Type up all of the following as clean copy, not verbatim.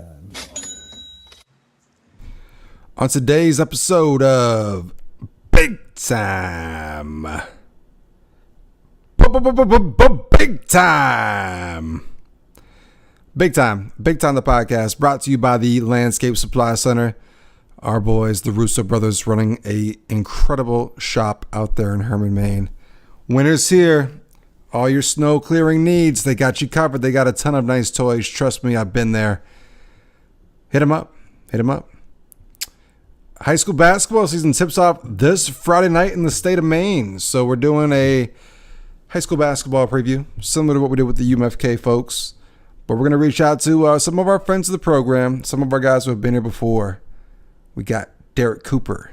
time. On today's episode of Big Time. Big Time. Big Time. Big Time, the podcast, brought to you by the Landscape Supply Center. Our boys, the Russo brothers, running a incredible shop out there in Herman, Maine. Winter's here. All your snow clearing needs, they got you covered. They got a ton of nice toys. Trust me, I've been there. Hit them up. Hit them up. High school basketball season tips off this Friday night in the state of Maine. So we're doing a high school basketball preview, similar to what we did with the UMFK folks. But we're going to reach out to some of our friends of the program, some of our guys who have been here before. We got Derrick Cooper,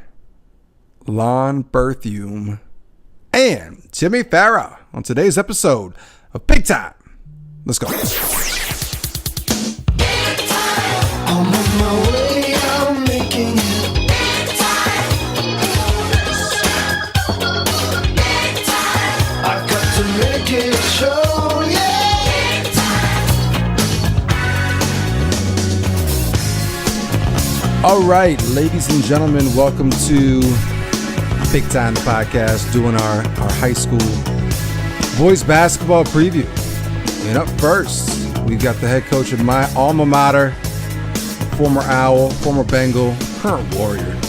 Laughn Berthiaume, and Jimmy Farrar on today's episode of Big Time. Let's go. I'm on my way, I'm making it. I've got to make it show, yeah. All right, ladies and gentlemen, welcome to Big Time Podcast, doing our high school boys basketball preview. And up first, we've got the head coach of my alma mater, former Owl, former Bengal, current Warrior.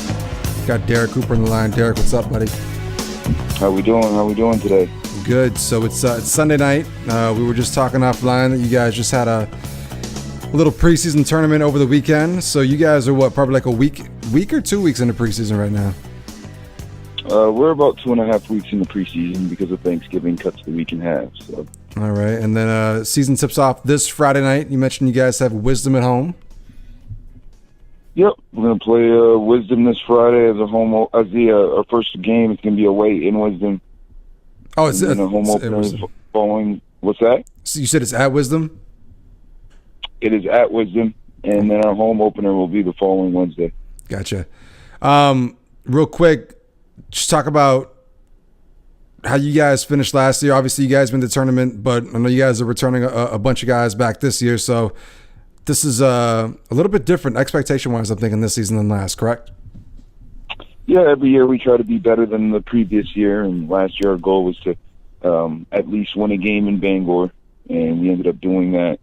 Got Derrick Cooper on the line. Derrick, what's up, buddy? How we doing today? Good. So it's Sunday night. We were just talking offline that you guys just had a little preseason tournament over the weekend. So you guys are what, probably like a week or 2 weeks into preseason right now? We're about 2.5 weeks into preseason because of Thanksgiving cuts the week in half. So. All right, and then season tips off this Friday night. You mentioned you guys have Wisdom at home. Yep, we're gonna play Wisdom this Friday as our first game. It's gonna be away in Wisdom. Oh, it's a home opener following. What's that? So you said it's at Wisdom? It is at Wisdom, and then our home opener will be the following Wednesday. Gotcha. Real quick, just talk about how you guys finished last year. Obviously, you guys been to the tournament, but I know you guys are returning a bunch of guys back this year. So this is a little bit different expectation-wise, I'm thinking, this season than last, correct? Yeah, every year we try to be better than the previous year, and last year our goal was to at least win a game in Bangor, and we ended up doing that.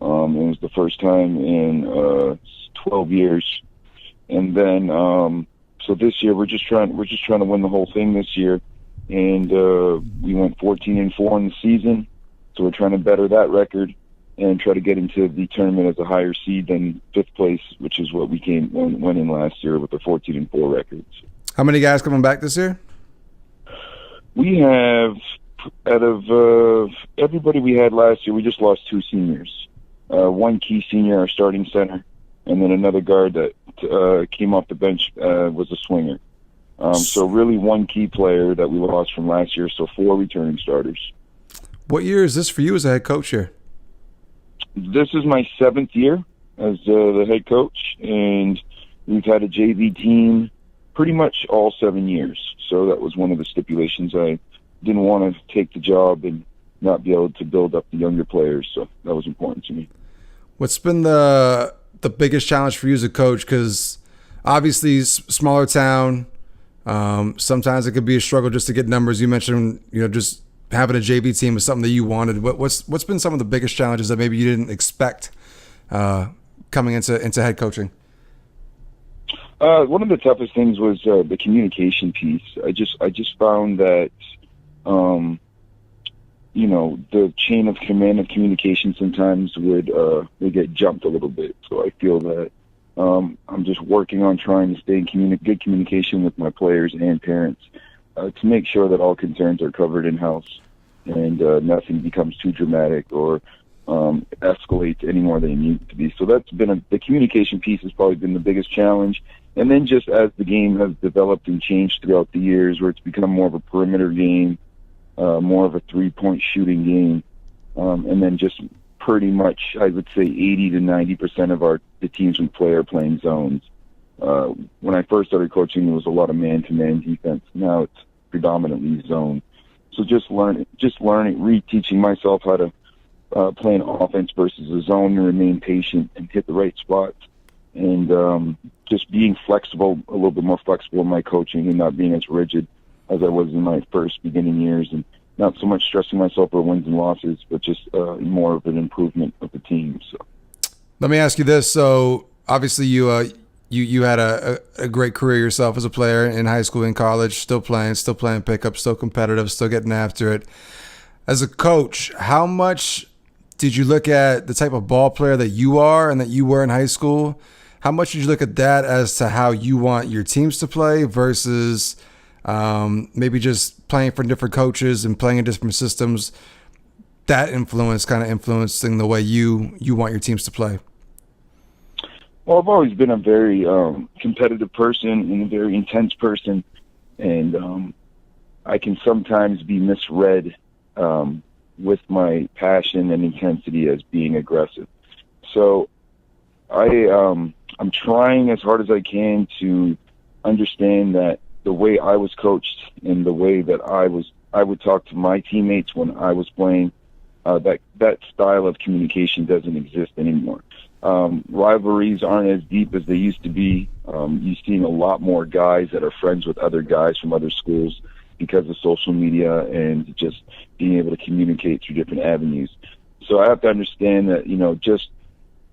It was the first time in 12 years, and then so this year we're just trying to win the whole thing this year, and we went 14-4 in the season, so we're trying to better that record and try to get into the tournament as a higher seed than fifth place, which is what we went in last year with the 14-4 records. How many guys coming back this year? We have, out of everybody we had last year, we just lost 2 seniors. One key senior, our starting center, and then another guard that came off the bench was a swinger. So really one key player that we lost from last year, so 4 returning starters. What year is this for you as a head coach here? This is my 7th year as the head coach, and we've had a JV team pretty much all 7 years. So that was one of the stipulations. I didn't want to take the job and not be able to build up the younger players, so that was important to me. What's been the biggest challenge for you as a coach? Because obviously, smaller town, sometimes it could be a struggle just to get numbers. You mentioned, just having a JV team is something that you wanted. What's been some of the biggest challenges that maybe you didn't expect coming into head coaching? One of the toughest things was the communication piece. I just found that the chain of command of communication sometimes would get jumped a little bit. So I feel that I'm just working on trying to stay in good communication with my players and parents to make sure that all concerns are covered in-house and nothing becomes too dramatic or escalates any more than it needs to be. So that's been the communication piece has probably been the biggest challenge. And then just as the game has developed and changed throughout the years, where it's become more of a perimeter game, more of a three-point shooting game, and then just pretty much, I would say 80 to 90% of the teams we play are playing zones. When I first started coaching, there was a lot of man-to-man defense. Now it's predominantly zone. So just learning, reteaching myself how to playing offense versus a zone and remain patient and hit the right spots. And just being flexible, a little bit more flexible in my coaching and not being as rigid as I was in my first beginning years, and not so much stressing myself for wins and losses, but just more of an improvement of the team. So, let me ask you this. So obviously you had a great career yourself as a player in high school and college, still playing pickup, still competitive, still getting after it. As a coach, how much did you look at the type of ball player that you are and that you were in high school? How much did you look at that as to how you want your teams to play versus maybe just playing for different coaches and playing in different systems? That influence kind of influencing the way you want your teams to play. Well, I've always been a very competitive person and a very intense person, and I can sometimes be misread with my passion and intensity as being aggressive. So I'm trying as hard as I can to understand that the way I was coached and the way that I would talk to my teammates when I was playing, that style of communication doesn't exist anymore. Rivalries aren't as deep as they used to be. You're seeing a lot more guys that are friends with other guys from other schools because of social media and just being able to communicate through different avenues. So I have to understand that, just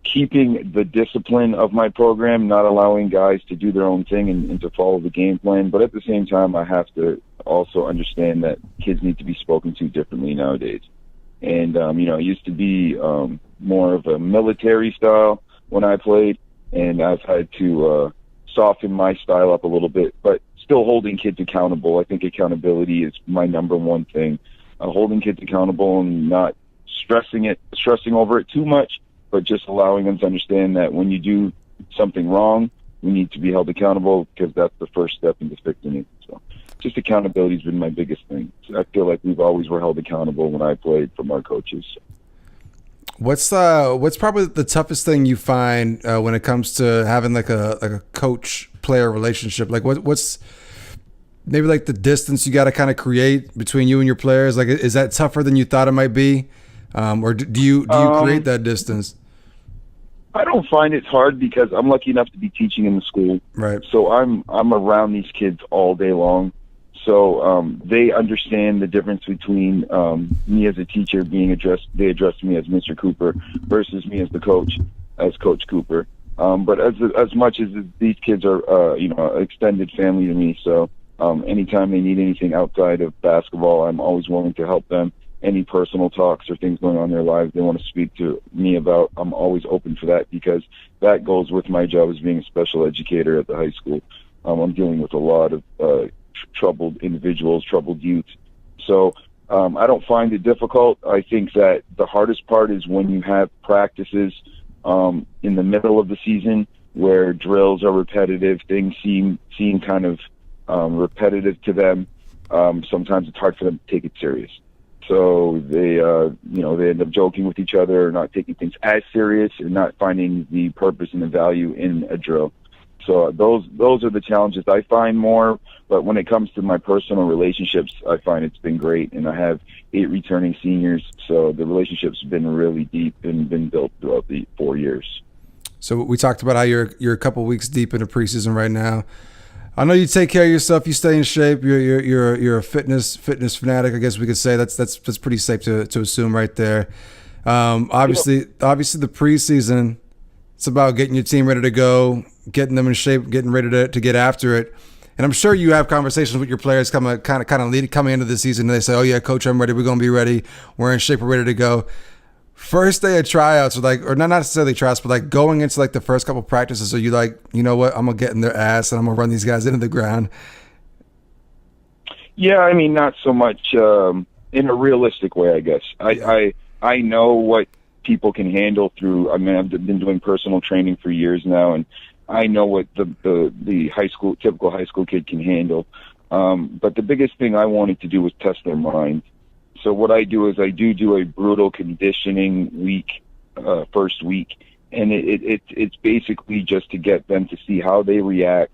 keeping the discipline of my program, not allowing guys to do their own thing and to follow the game plan. But at the same time, I have to also understand that kids need to be spoken to differently nowadays. And, it used to be more of a military style when I played, and I've had to soften my style up a little bit, but still holding kids accountable. I think accountability is my number one thing. Holding kids accountable and not stressing over it too much, but just allowing them to understand that when you do something wrong, we need to be held accountable because that's the first step into fixing it. So just accountability has been my biggest thing. So I feel like we've always were held accountable when I played from our coaches. What's probably the toughest thing you find when it comes to having like a coach-player relationship? Like what's maybe like the distance you got to kind of create between you and your players? Like, is that tougher than you thought it might be? Or do you create that distance? I don't find it hard because I'm lucky enough to be teaching in the school. Right. So I'm around these kids all day long. So they understand the difference between me as a teacher they address me as Mr. Cooper versus me as the coach, as Coach Cooper. But as much as these kids are, extended family to me. So anytime they need anything outside of basketball, I'm always willing to help them. Any personal talks or things going on in their lives they want to speak to me about, I'm always open for that because that goes with my job as being a special educator at the high school. I'm dealing with a lot of troubled individuals, troubled youth. So I don't find it difficult. I think that the hardest part is when you have practices in the middle of the season where drills are repetitive, things seem kind of repetitive to them. Sometimes it's hard for them to take it serious. So they end up joking with each other, or not taking things as serious, and not finding the purpose and the value in a drill. So those are the challenges I find more. But when it comes to my personal relationships, I find it's been great, and I have 8 returning seniors. So the relationship's been really deep and been built throughout the 4 years. So we talked about how you're a couple weeks deep into preseason right now. I know you take care of yourself. You stay in shape. You're a fitness fanatic. I guess we could say that's pretty safe to assume right there. Obviously the preseason, it's about getting your team ready to go, getting them in shape, getting ready to get after it. And I'm sure you have conversations with your players coming into the season, and they say, "Oh yeah, coach, I'm ready. We're gonna be ready. We're in shape. We're ready to go." First day of tryouts, or not necessarily tryouts, but like going into like the first couple practices, are you like, you know what, I'm gonna get in their ass and I'm gonna run these guys into the ground? Yeah, I mean, not so much in a realistic way, I guess. I know what people can handle through. I mean, I've been doing personal training for years now, and I know what the typical high school kid can handle. But the biggest thing I wanted to do was test their mind. So what I do is I do a brutal conditioning week, first week, and it's basically just to get them to see how they react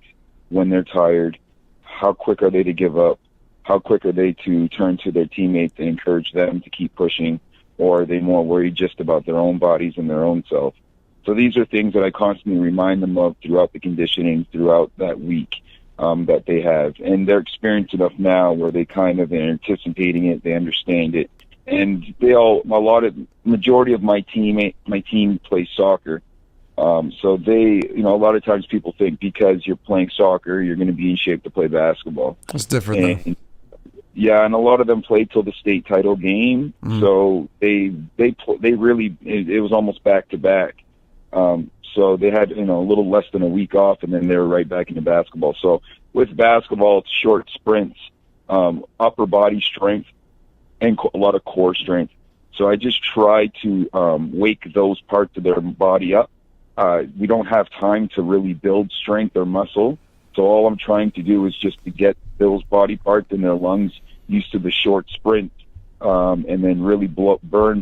when they're tired, how quick are they to give up, how quick are they to turn to their teammates and encourage them to keep pushing, or are they more worried just about their own bodies and their own self? So these are things that I constantly remind them of throughout the conditioning, throughout that week that they have. And they're experienced enough now where they kind of are anticipating it, they understand it. And majority of my team plays soccer. So they, a lot of times people think because you're playing soccer, you're going to be in shape to play basketball. It's different though. Yeah, and a lot of them played till the state title game. So they really, it was almost back to back. So they had, a little less than a week off, and then they were right back into basketball. So with basketball, it's short sprints, upper body strength, and a lot of core strength. So I just try to wake those parts of their body up. We don't have time to really build strength or muscle. So all I'm trying to do is just to get those body parts in their lungs used to the short sprint, and then really burn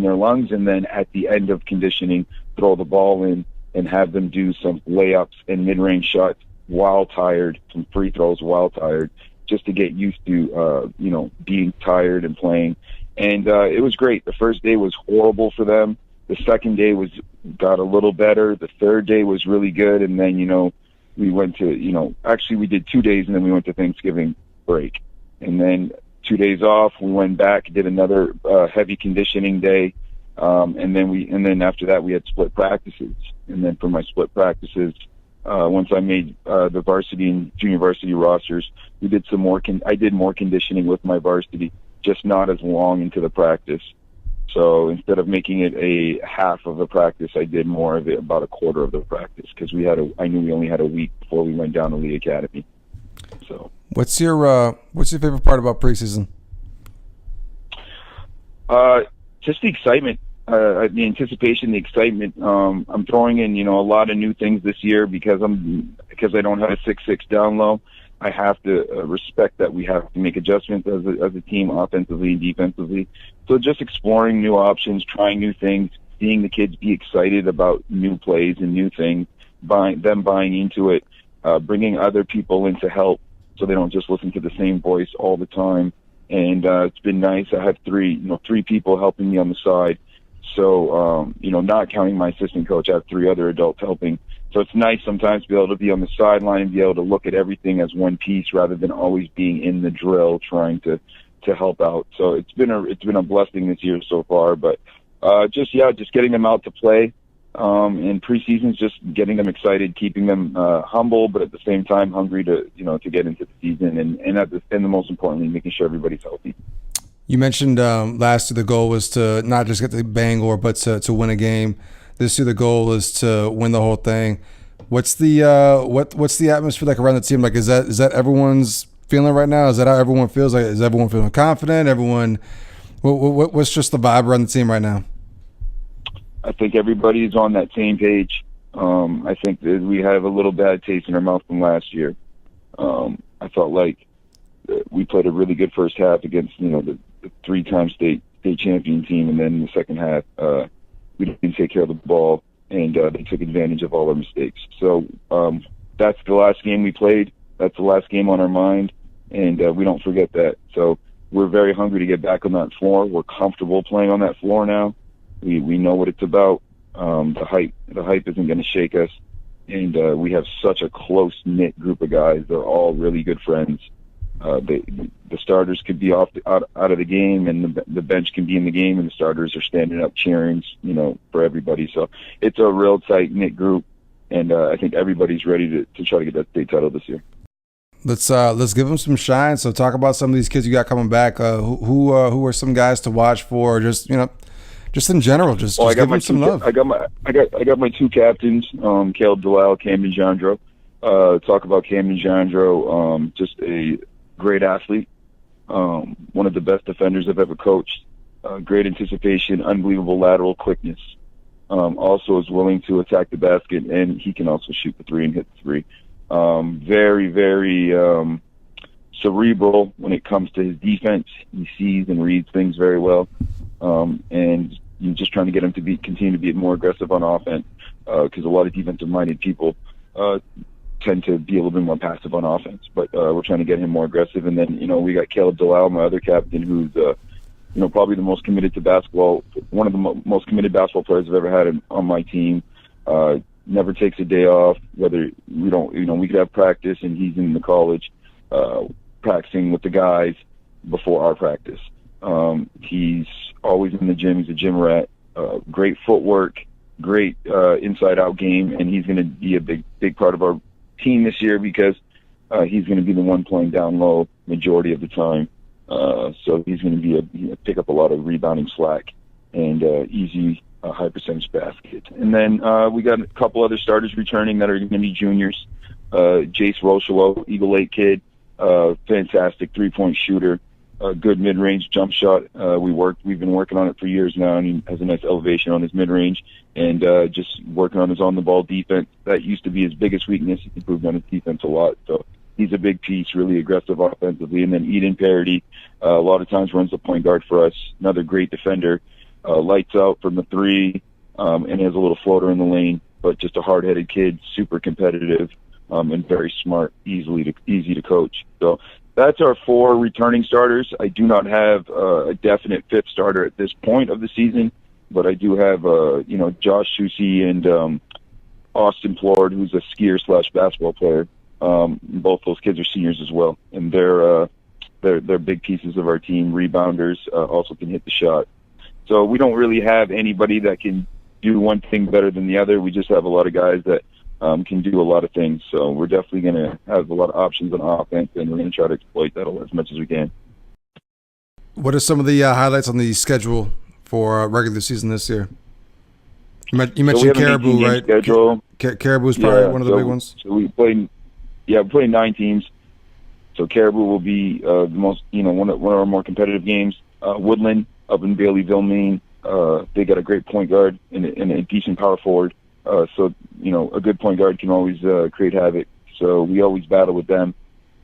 their lungs. And then at the end of conditioning, throw the ball in and have them do some layups and mid-range shots while tired, some free throws while tired, just to get used to, being tired and playing. And it was great. The first day was horrible for them. The second day got a little better. The third day was really good. And then, we went to, actually we did 2 days, and then we went to Thanksgiving break. And then 2 days off, we went back, did another heavy conditioning day. And then after that, we had split practices. And then for my split practices, once I made the varsity and junior varsity rosters, we did some more. I did more conditioning with my varsity, just not as long into the practice. So instead of making it a half of the practice, I did more of it, about a quarter of the practice, because I knew we only had a week before we went down to Lee Academy. So what's your favorite part about preseason? Just the excitement, the anticipation, the excitement. I'm throwing in, a lot of new things this year because I don't have a 6'6" down low. I have to respect that we have to make adjustments as a team, offensively and defensively. So just exploring new options, trying new things, seeing the kids be excited about new plays and new things, buying into it, bringing other people in to help so they don't just listen to the same voice all the time. And it's been nice. I have three people helping me on the side. So, not counting my assistant coach, I have 3 other adults helping. So it's nice sometimes to be able to be on the sideline and be able to look at everything as one piece rather than always being in the drill trying to help out. So it's been a blessing this year so far. But just getting them out to play. In preseason's just getting them excited, keeping them humble, but at the same time hungry to get into the season, and the most importantly, making sure everybody's healthy. You mentioned last year the goal was to not just get to Bangor, but to win a game. This year the goal is to win the whole thing. What's the atmosphere like around the team? Like, is that everyone's feeling right now? Is that how everyone feels? Like, is everyone feeling confident? What's just the vibe around the team right now? I think everybody's on that same page. I think that we have a little bad taste in our mouth from last year. I felt like we played a really good first half against the 3-time state champion team, and then in the second half we didn't take care of the ball, and they took advantage of all our mistakes. So that's the last game we played. That's the last game on our mind, and we don't forget that. So we're very hungry to get back on that floor. We're comfortable playing on that floor now. We know what it's about. The hype isn't going to shake us, and we have such a close-knit group of guys. They're all really good friends. The starters could be out of the game, and the bench can be in the game, and the starters are standing up cheering, for everybody. So it's a real tight-knit group, and I think everybody's ready to try to get that state title this year. Let's give them some shine. So talk about some of these kids you got coming back. Who are some guys to watch for? Just in general, just give them some love. I got my 2 captains, Caleb Delisle, Camden Jandro. Talk about Camden Jandro, just a great athlete, one of the best defenders I've ever coached. Great anticipation, unbelievable lateral quickness. Also is willing to attack the basket, and he can also shoot the 3 and hit the 3. Very, very cerebral when it comes to his defense. He sees and reads things very well, and you're just trying to get him to continue to be more aggressive on offense, because a lot of defensive-minded people tend to be a little bit more passive on offense. But we're trying to get him more aggressive. And then we got Caleb Delisle, my other captain, who's probably the most committed to basketball, one of the most committed basketball players I've ever had on my team. Never takes a day off, whether we could have practice and he's in the college, practicing with the guys before our practice. He's always in the gym. He's a gym rat. Great footwork, great inside-out game, and he's going to be a big part of our team this year because he's going to be the one playing down low majority of the time. So he's going to be pick up a lot of rebounding slack and easy high percentage basket. And then we got a couple other starters returning that are going to be juniors. Jace Rochelo, Eagle Lake kid, fantastic three-point shooter, good mid-range jump shot. We've been working on it for years now, and he has a nice elevation on his mid-range, and just working on his on-the-ball defense. That used to be his biggest weakness. He improved on his defense a lot. So he's a big piece, really aggressive offensively. And then Eden Parody, a lot of times runs the point guard for us. Another great defender. Lights out from the three, and he has a little floater in the lane, but just a hard-headed kid, super competitive, and very smart, easy to coach. So that's our 4 returning starters. I do not have a definite 5th starter at this point of the season, but I do have, Josh Shusi and Austin Plord, who's a skier/basketball player. Both those kids are seniors as well, and they're big pieces of our team. Rebounders, also can hit the shot. So we don't really have anybody that can do one thing better than the other. We just have a lot of guys that can do a lot of things. So we're definitely going to have a lot of options on offense, and we're going to try to exploit that as much as we can. What are some of the highlights on the schedule for regular season this year? You mentioned Caribou, right? Caribou is probably one of the big ones. So we played 9 teams. So Caribou will be the most, one of our more competitive games. Woodland up in Baileyville, Maine. They got a great point guard and a decent power forward. So a good point guard can always create havoc. So we always battle with them.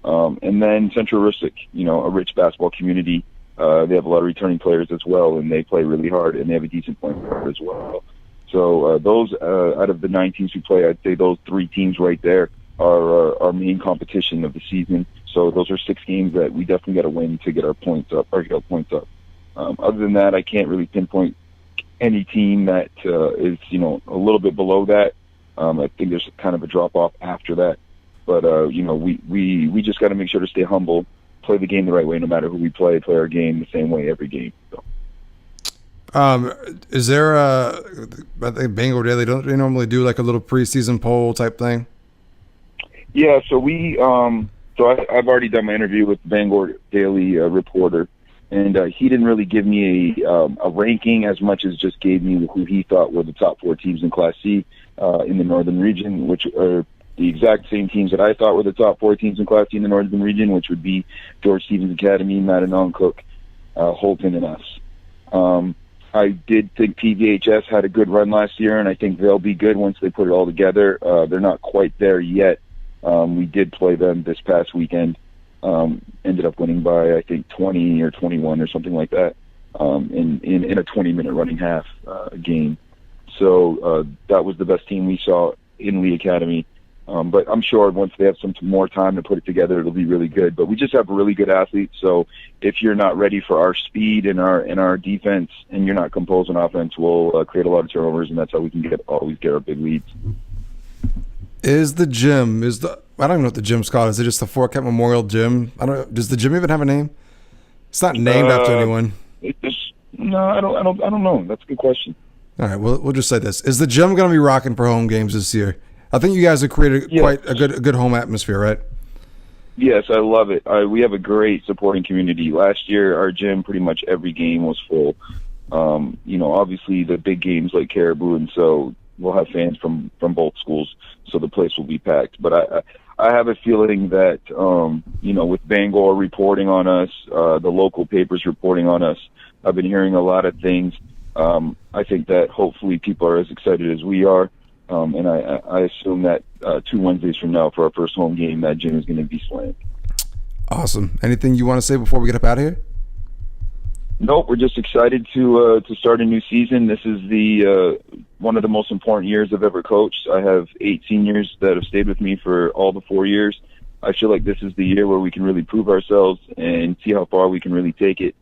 And then Central Rustic, a rich basketball community. They have a lot of returning players as well, and they play really hard, and they have a decent point guard as well. So those, out of the 9 teams we play, I'd say those 3 teams right there are our main competition of the season. So those are 6 games that we definitely got to win to get our points up, or get our points up. Other than that, I can't really pinpoint any team that is, a little bit below that. I think there's kind of a drop-off after that. But, we just got to make sure to stay humble, play the game the right way no matter who we play our game the same way every game. So. Is there I think Bangor Daily, don't they normally do like a little preseason poll type thing? Yeah, so I've already done my interview with the Bangor Daily reporter, and he didn't really give me a ranking as much as just gave me who he thought were the top 4 teams in Class C in the Northern Region, which are the exact same teams that I thought were the top 4 teams in Class C in the Northern Region, which would be George Stevens Academy, Madanong Cook, Holton, and us. I did think PVHS had a good run last year, and I think they'll be good once they put it all together. They're not quite there yet. We did play them this past weekend. Ended up winning by, I think, 20 or 21 or something like that in a 20-minute running half game. So that was the best team we saw in Lee Academy. But I'm sure once they have some more time to put it together, it'll be really good. But we just have really good athletes. So if you're not ready for our speed and our defense, and you're not composed on offense, we'll create a lot of turnovers, and that's how we can always get our big leads. Is the gym I don't even know what the gym's called. Is it just the Fort Kent Memorial Gym? I don't know. Does the gym even have a name? It's not named after anyone. No, I don't know. That's a good question. All right, we'll just say this: is the gym going to be rocking for home games this year? I think you guys have created quite a good home atmosphere, right? Yes, I love it. We have a great supporting community. Last year, our gym, pretty much every game was full. Obviously the big games like Caribou, and so we'll have fans from both schools, so the place will be packed. But I have a feeling that, with Bangor reporting on us, the local papers reporting on us, I've been hearing a lot of things. I think that hopefully people are as excited as we are. And I assume that 2 Wednesdays from now for our first home game, that gym is going to be slammed. Awesome. Anything you want to say before we get up out of here? Nope. We're just excited to start a new season. This is the one of the most important years I've ever coached. I have 8 seniors that have stayed with me for all the 4 years. I feel like this is the year where we can really prove ourselves and see how far we can really take it.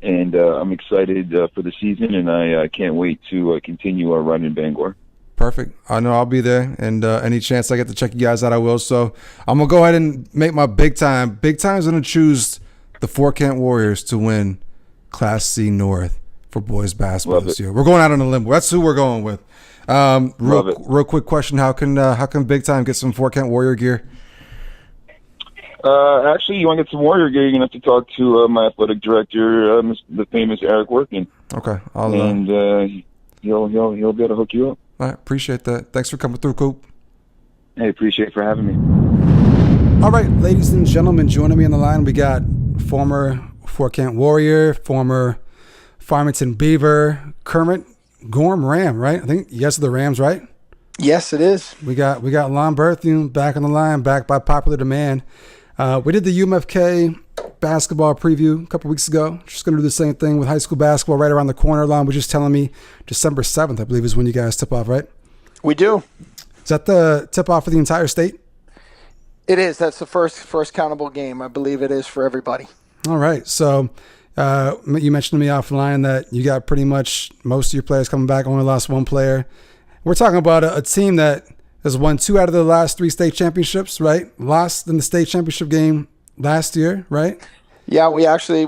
and I'm excited for the season, and I can't wait to continue our run in Bangor. Perfect. I know I'll be there, and any chance I get to check you guys out, I will. So I'm going to go ahead and make my big time. Big time's going to choose the Fort Kent Warriors to win Class C North for boys basketball this year. We're going out on a limb. That's who we're going with. Real quick question: How can Big Time get some Fort Kent Warrior gear? Actually, you want to get some Warrior gear, you're going to have to talk to my athletic director, the famous Eric Workman. Okay, he'll be able to hook you up. All right, appreciate that. Thanks for coming through, Coop. Hey, appreciate for having me. All right, ladies and gentlemen, joining me on the line, we got former Fort Kent Warrior, former Farmington Beaver, Kermit Gorham Ram, right? I think you guys are the Rams, right? Yes, it is. We got Laughn Berthiaume back on the line, back by popular demand. We did the UMFK basketball preview a couple weeks ago. Just going to do the same thing with high school basketball right around the corner. Laughn was just telling me December 7th, I believe, is when you guys tip off, right? We do. Is that the tip off for the entire state? It is. That's the first countable game. I believe it is for everybody. All right. So you mentioned to me offline that you got pretty much most of your players coming back, only lost one player. We're talking about a team that has won 2 out of the last 3 state championships, right? Lost in the state championship game last year, right? Yeah, we actually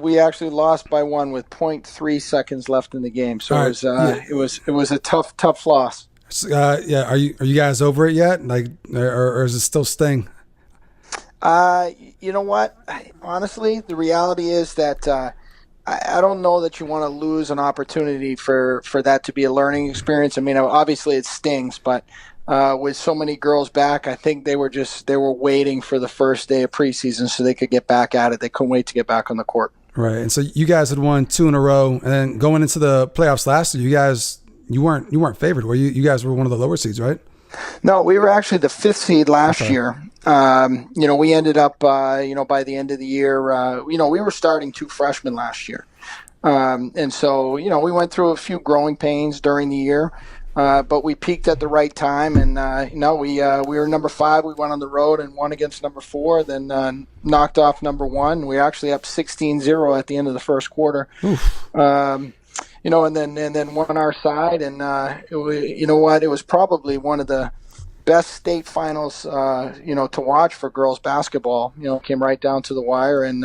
lost by 1 with 0.3 seconds left in the game. So it was a tough loss. Are you guys over it yet? Like, or is it still sting? You know what? Honestly, the reality is that I don't know that you want to lose an opportunity for that to be a learning experience. I mean, obviously it stings, but with so many girls back, I think they were waiting for the first day of preseason so they could get back at it. They couldn't wait to get back on the court. Right. And so you guys had won 2 in a row, and then going into the playoffs last year, you weren't favored, were you? You guys were one of the lower seeds, right? No, we were actually the 5th seed last year. We ended up, by the end of the year, we were starting 2 freshmen last year. And so, we went through a few growing pains during the year, but we peaked at the right time. And, we were number 5. We went on the road and won against number 4, then knocked off number 1. We were actually up 16-0 at the end of the first quarter. And then won our side, and it was probably one of the best state finals, to watch for girls basketball. Came right down to the wire, and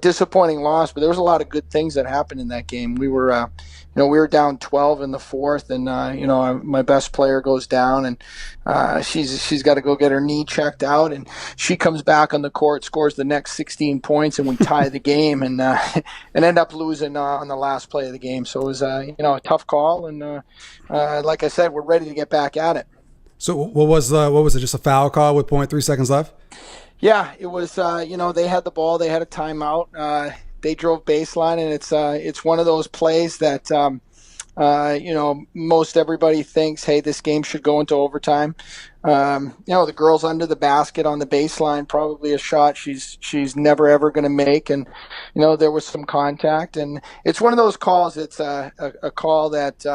disappointing loss, but there was a lot of good things that happened in that game. We were, we were down 12 in the 4th, and my best player goes down, and she's got to go get her knee checked out, and she comes back on the court, scores the next 16 points, and we tie the game, and end up losing on the last play of the game. So it was a tough call, and like I said, we're ready to get back at it. So what was it? Just a foul call with 0.3 seconds left? Yeah, it was. They had the ball. They had a timeout. They drove baseline, and it's one of those plays that most everybody thinks, hey, this game should go into overtime. The girl's under the basket on the baseline, probably a shot she's never ever going to make, and there was some contact, and it's one of those calls. It's a call that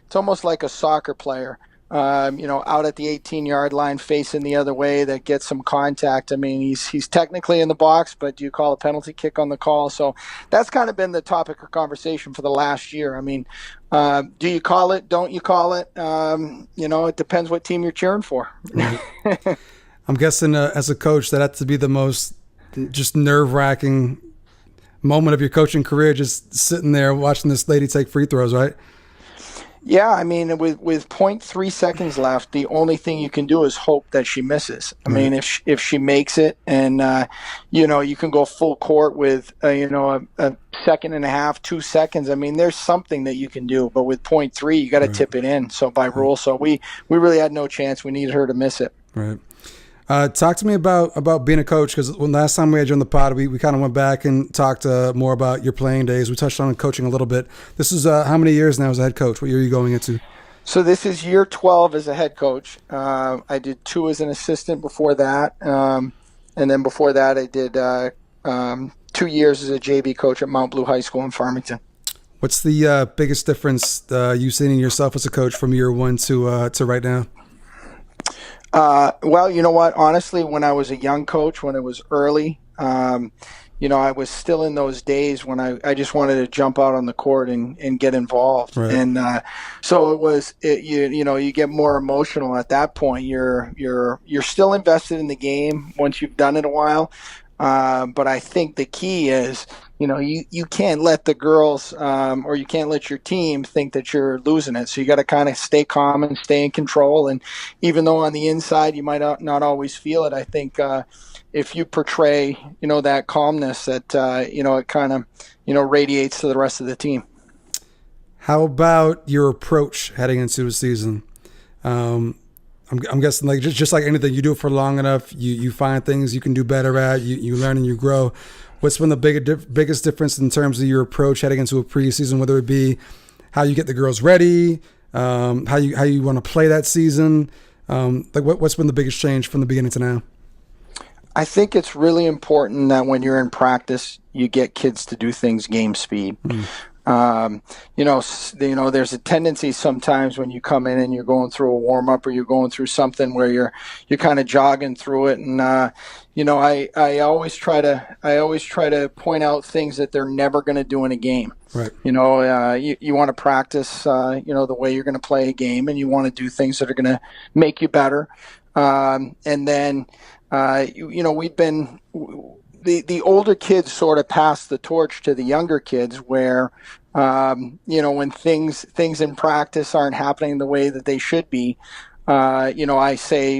it's almost like a soccer player. Out at the 18-yard line facing the other way that gets some contact. I mean, he's technically in the box, but do you call a penalty kick on the call? So that's kind of been the topic of conversation for the last year. I mean, do you call it? Don't you call it? It depends what team you're cheering for. I'm guessing as a coach that had to be the most just nerve-wracking moment of your coaching career, just sitting there watching this lady take free throws, right? Yeah, I mean, with 0.3 seconds left, the only thing you can do is hope that she misses. I mean, if she makes it, and you can go full court with a second and a half, 2 seconds. I mean, there's something that you can do, but with 0.3, you got to tip it in. So by rule, so we really had no chance. We needed her to miss it. Right. Talk to me about being a coach, because when last time we had you on the pod, we kind of went back and talked more about your playing days. We touched on coaching a little bit. This is how many years now as a head coach? What year are you going into? So this is year 12 as a head coach. I did 2 as an assistant before that. And then before that, I did 2 years as a JV coach at Mount Blue High School in Farmington. What's the biggest difference you've seen in yourself as a coach from year 1 to right now? Well, you know what? Honestly, when I was a young coach, when it was early, I was still in those days when I just wanted to jump out on the court and get involved. Right. And so you get more emotional at that point. You're still invested in the game once you've done it a while. But I think the key is, you can't let the girls or you can't let your team think that you're losing it. So you got to kind of stay calm and stay in control. And even though on the inside you might not always feel it, I think if you portray, that calmness, that it kind of, radiates to the rest of the team. How about your approach heading into the season? I'm guessing like just like anything, you do it for long enough, you find things you can do better at, you learn and you grow. What's been the biggest difference in terms of your approach heading into a preseason, whether it be how you get the girls ready, how you want to play that season? What's been the biggest change from the beginning to now? I think it's really important that when you're in practice, you get kids to do things game speed. There's a tendency sometimes when you come in and you're going through a warm up or you're going through something where you're kind of jogging through it, and I always try to point out things that they're never going to do in a game. Right. You want to practice the way you're going to play a game, and you want to do things that are going to make you better. And then we've been. The older kids sort of pass the torch to the younger kids where, when things in practice aren't happening the way that they should be, I say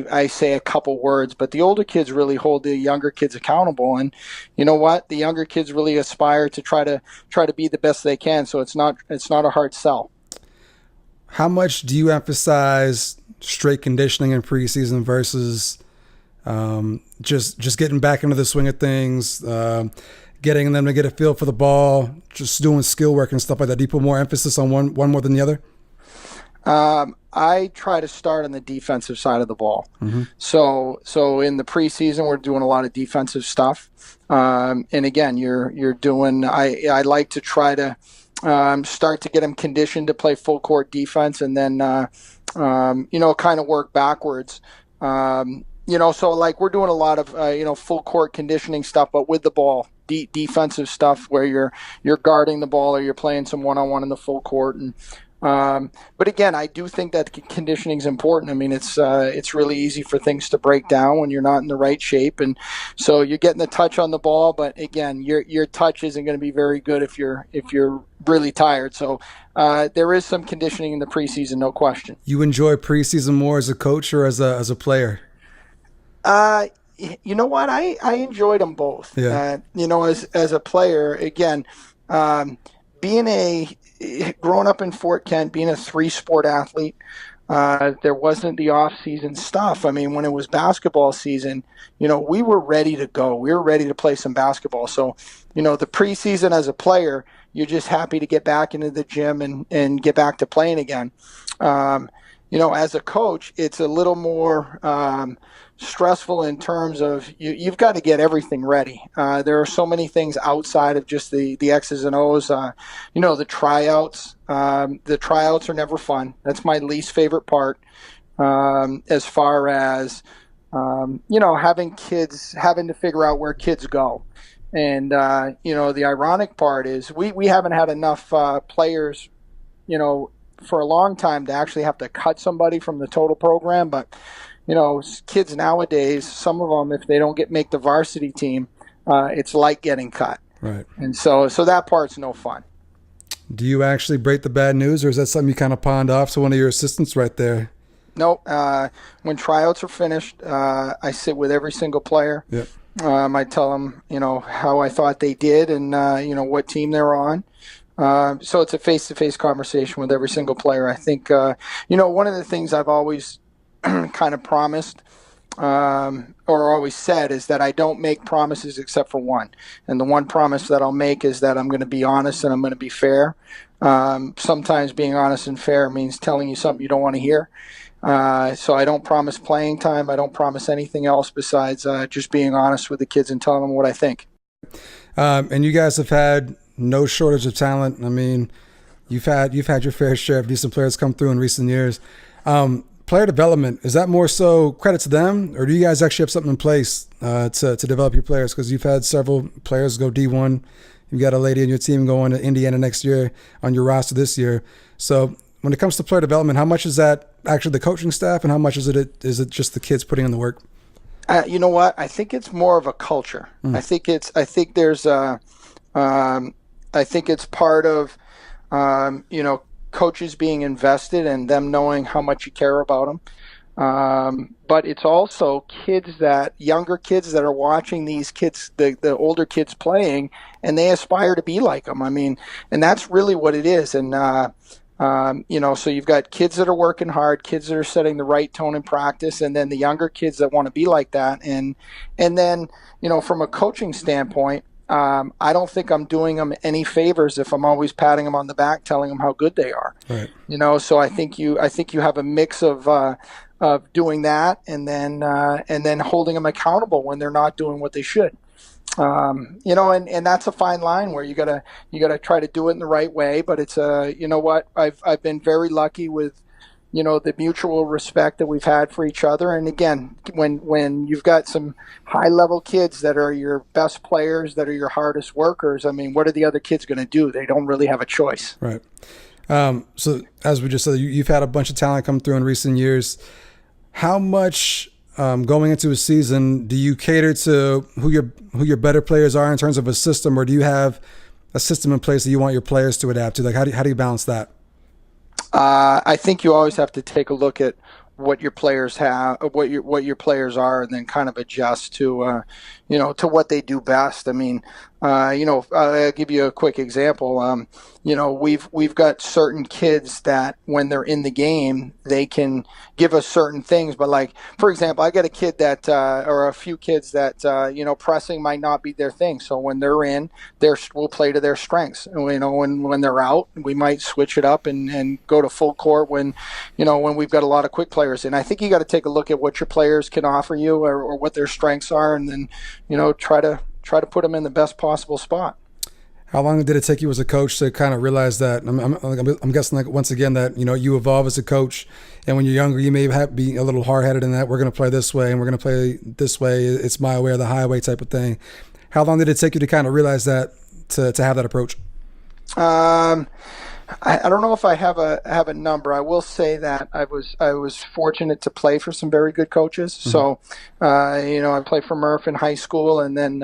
a couple words, but the older kids really hold the younger kids accountable. And you know what? The younger kids really aspire to try to be the best they can. So it's not a hard sell. How much do you emphasize straight conditioning in preseason versus just getting back into the swing of things, getting them to get a feel for the ball, just doing skill work and stuff like that? Do you put more emphasis on one more than the other? I try to start on the defensive side of the ball. Mm-hmm. So in the preseason, we're doing a lot of defensive stuff. And again, you're doing. I like to try to start to get them conditioned to play full court defense, and then kind of work backwards. So like we're doing a lot of full court conditioning stuff, but with the ball, defensive stuff where you're guarding the ball or you're playing some one-on-one in the full court. And but again, I do think that conditioning is important. I mean, it's really easy for things to break down when you're not in the right shape, and so you're getting the touch on the ball. But again, your touch isn't going to be very good if you're really tired. So there is some conditioning in the preseason, no question. You enjoy preseason more as a coach or as a player? You know what? I enjoyed them both. Yeah. As a player, again, growing up in Fort Kent, being a 3-sport athlete, there wasn't the off-season stuff. I mean, when it was basketball season, we were ready to go. We were ready to play some basketball. So, the preseason as a player, you're just happy to get back into the gym and get back to playing again. As a coach, it's a little more stressful in terms of you've got to get everything ready. There are so many things outside of just the X's and O's. The tryouts. The tryouts are never fun. That's my least favorite part. As far as having to figure out where kids go. And the ironic part is we haven't had enough players, for a long time to actually have to cut somebody from the total program. But kids nowadays, some of them, if they don't make the varsity team, it's like getting cut. Right. And so that part's no fun. Do you actually break the bad news, or is that something you kind of pawned off to one of your assistants right there? No. When tryouts are finished, I sit with every single player. Yep. I tell them, how I thought they did and, what team they're on. So it's a face-to-face conversation with every single player. I think, one of the things I've always kind of promised or always said is that I don't make promises except for one. And the one promise that I'll make is that I'm going to be honest and I'm going to be fair. Sometimes being honest and fair means telling you something you don't want to hear. So I don't promise playing time. I don't promise anything else besides just being honest with the kids and telling them what I think. And you guys have had no shortage of talent. I mean, you've had your fair share of decent players come through in recent years. player development, is that more so credit to them, or do you guys actually have something in place to develop your players? Because you've had several players go D1. You've got a lady in your team going to Indiana next year on your roster this year. So when it comes to player development, how much is that actually the coaching staff, and how much is it just the kids putting in the work? You know what? I think it's more of a culture. I think it's part of, coaches being invested and them knowing how much you care about them. But it's also younger kids that are watching these kids, the older kids playing, and they aspire to be like them. I mean, and that's really what it is. And, so you've got kids that are working hard, kids that are setting the right tone in practice, and then the younger kids that want to be like that. And then, from a coaching standpoint, I don't think I'm doing them any favors if I'm always patting them on the back, telling them how good they are. Right. So I think you have a mix of doing that, and then holding them accountable when they're not doing what they should. And that's a fine line where you gotta try to do it in the right way. But it's I've been very lucky with, the mutual respect that we've had for each other. And again, when you've got some high level kids that are your best players, that are your hardest workers, I mean, what are the other kids going to do? They don't really have a choice. Right. So as we just said, you've had a bunch of talent come through in recent years. How much going into a season do you cater to who your better players are in terms of a system, or do you have a system in place that you want your players to adapt to? Like, how do you balance that? I think you always have to take a look at what your players have, what your players are, and then kind of adjust to what they do best. I mean, I'll give you a quick example. We've got certain kids that when they're in the game, they can give us certain things. But like, for example, I got a kid that, or a few kids that, pressing might not be their thing. So when they're in, we'll play to their strengths. And, when they're out, we might switch it up and go to full court when we've got a lot of quick players. And I think you got to take a look at what your players can offer you, or what their strengths are, and then, try to put them in the best possible spot. How long did it take you as a coach to kind of realize that? I'm guessing, like, once again, that you evolve as a coach, and when you're younger, you may be a little hard-headed in that we're going to play this way and we're going to play this way. It's my way or the highway type of thing. How long did it take you to kind of realize that, to have that approach? I don't know if I have a number. I will say that I was fortunate to play for some very good coaches. Mm-hmm. So, I played for Murph in high school, and then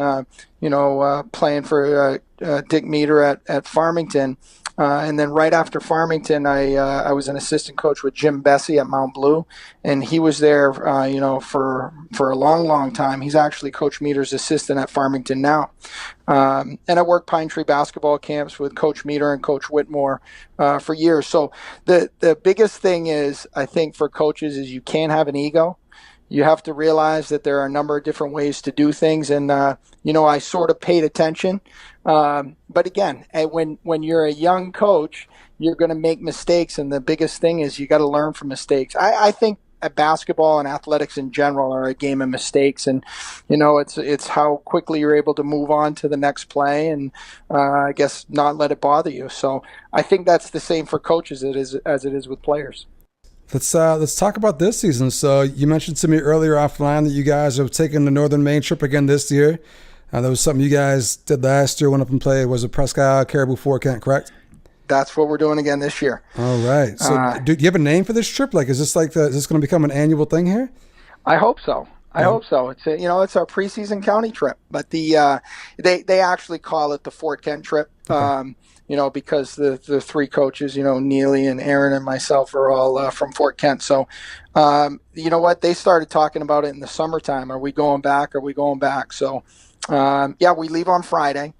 playing for Dick Meter at Farmington. And then right after Farmington, I was an assistant coach with Jim Bessie at Mount Blue, and he was there, for a long, long time. He's actually Coach Meter's assistant at Farmington now. And I worked Pine Tree basketball camps with Coach Meter and Coach Whitmore for years. So the biggest thing is, I think, for coaches, is you can't have an ego. You have to realize that there are a number of different ways to do things. And, I sort of paid attention. But again, when you're a young coach, you're going to make mistakes. And the biggest thing is you got to learn from mistakes. I think basketball and athletics in general are a game of mistakes. And, it's how quickly you're able to move on to the next play and, I guess, not let it bother you. So I think that's the same for coaches as it is with players. Let's talk about this season. So you mentioned to me earlier offline that you guys have taken the Northern Maine trip again this year. That was something you guys did last year, went up and played. Was it Presque Isle, Caribou, Fort Kent, correct? That's what we're doing again this year. All right. So do you have a name for this trip? Like, is this is this going to become an annual thing here? I hope so. I hope so. It's it's our preseason county trip, but they actually call it the Fort Kent trip. Okay. Because the three coaches, Neely and Aaron and myself are all from Fort Kent. So, they started talking about it in the summertime. Are we going back? So, we leave on Friday,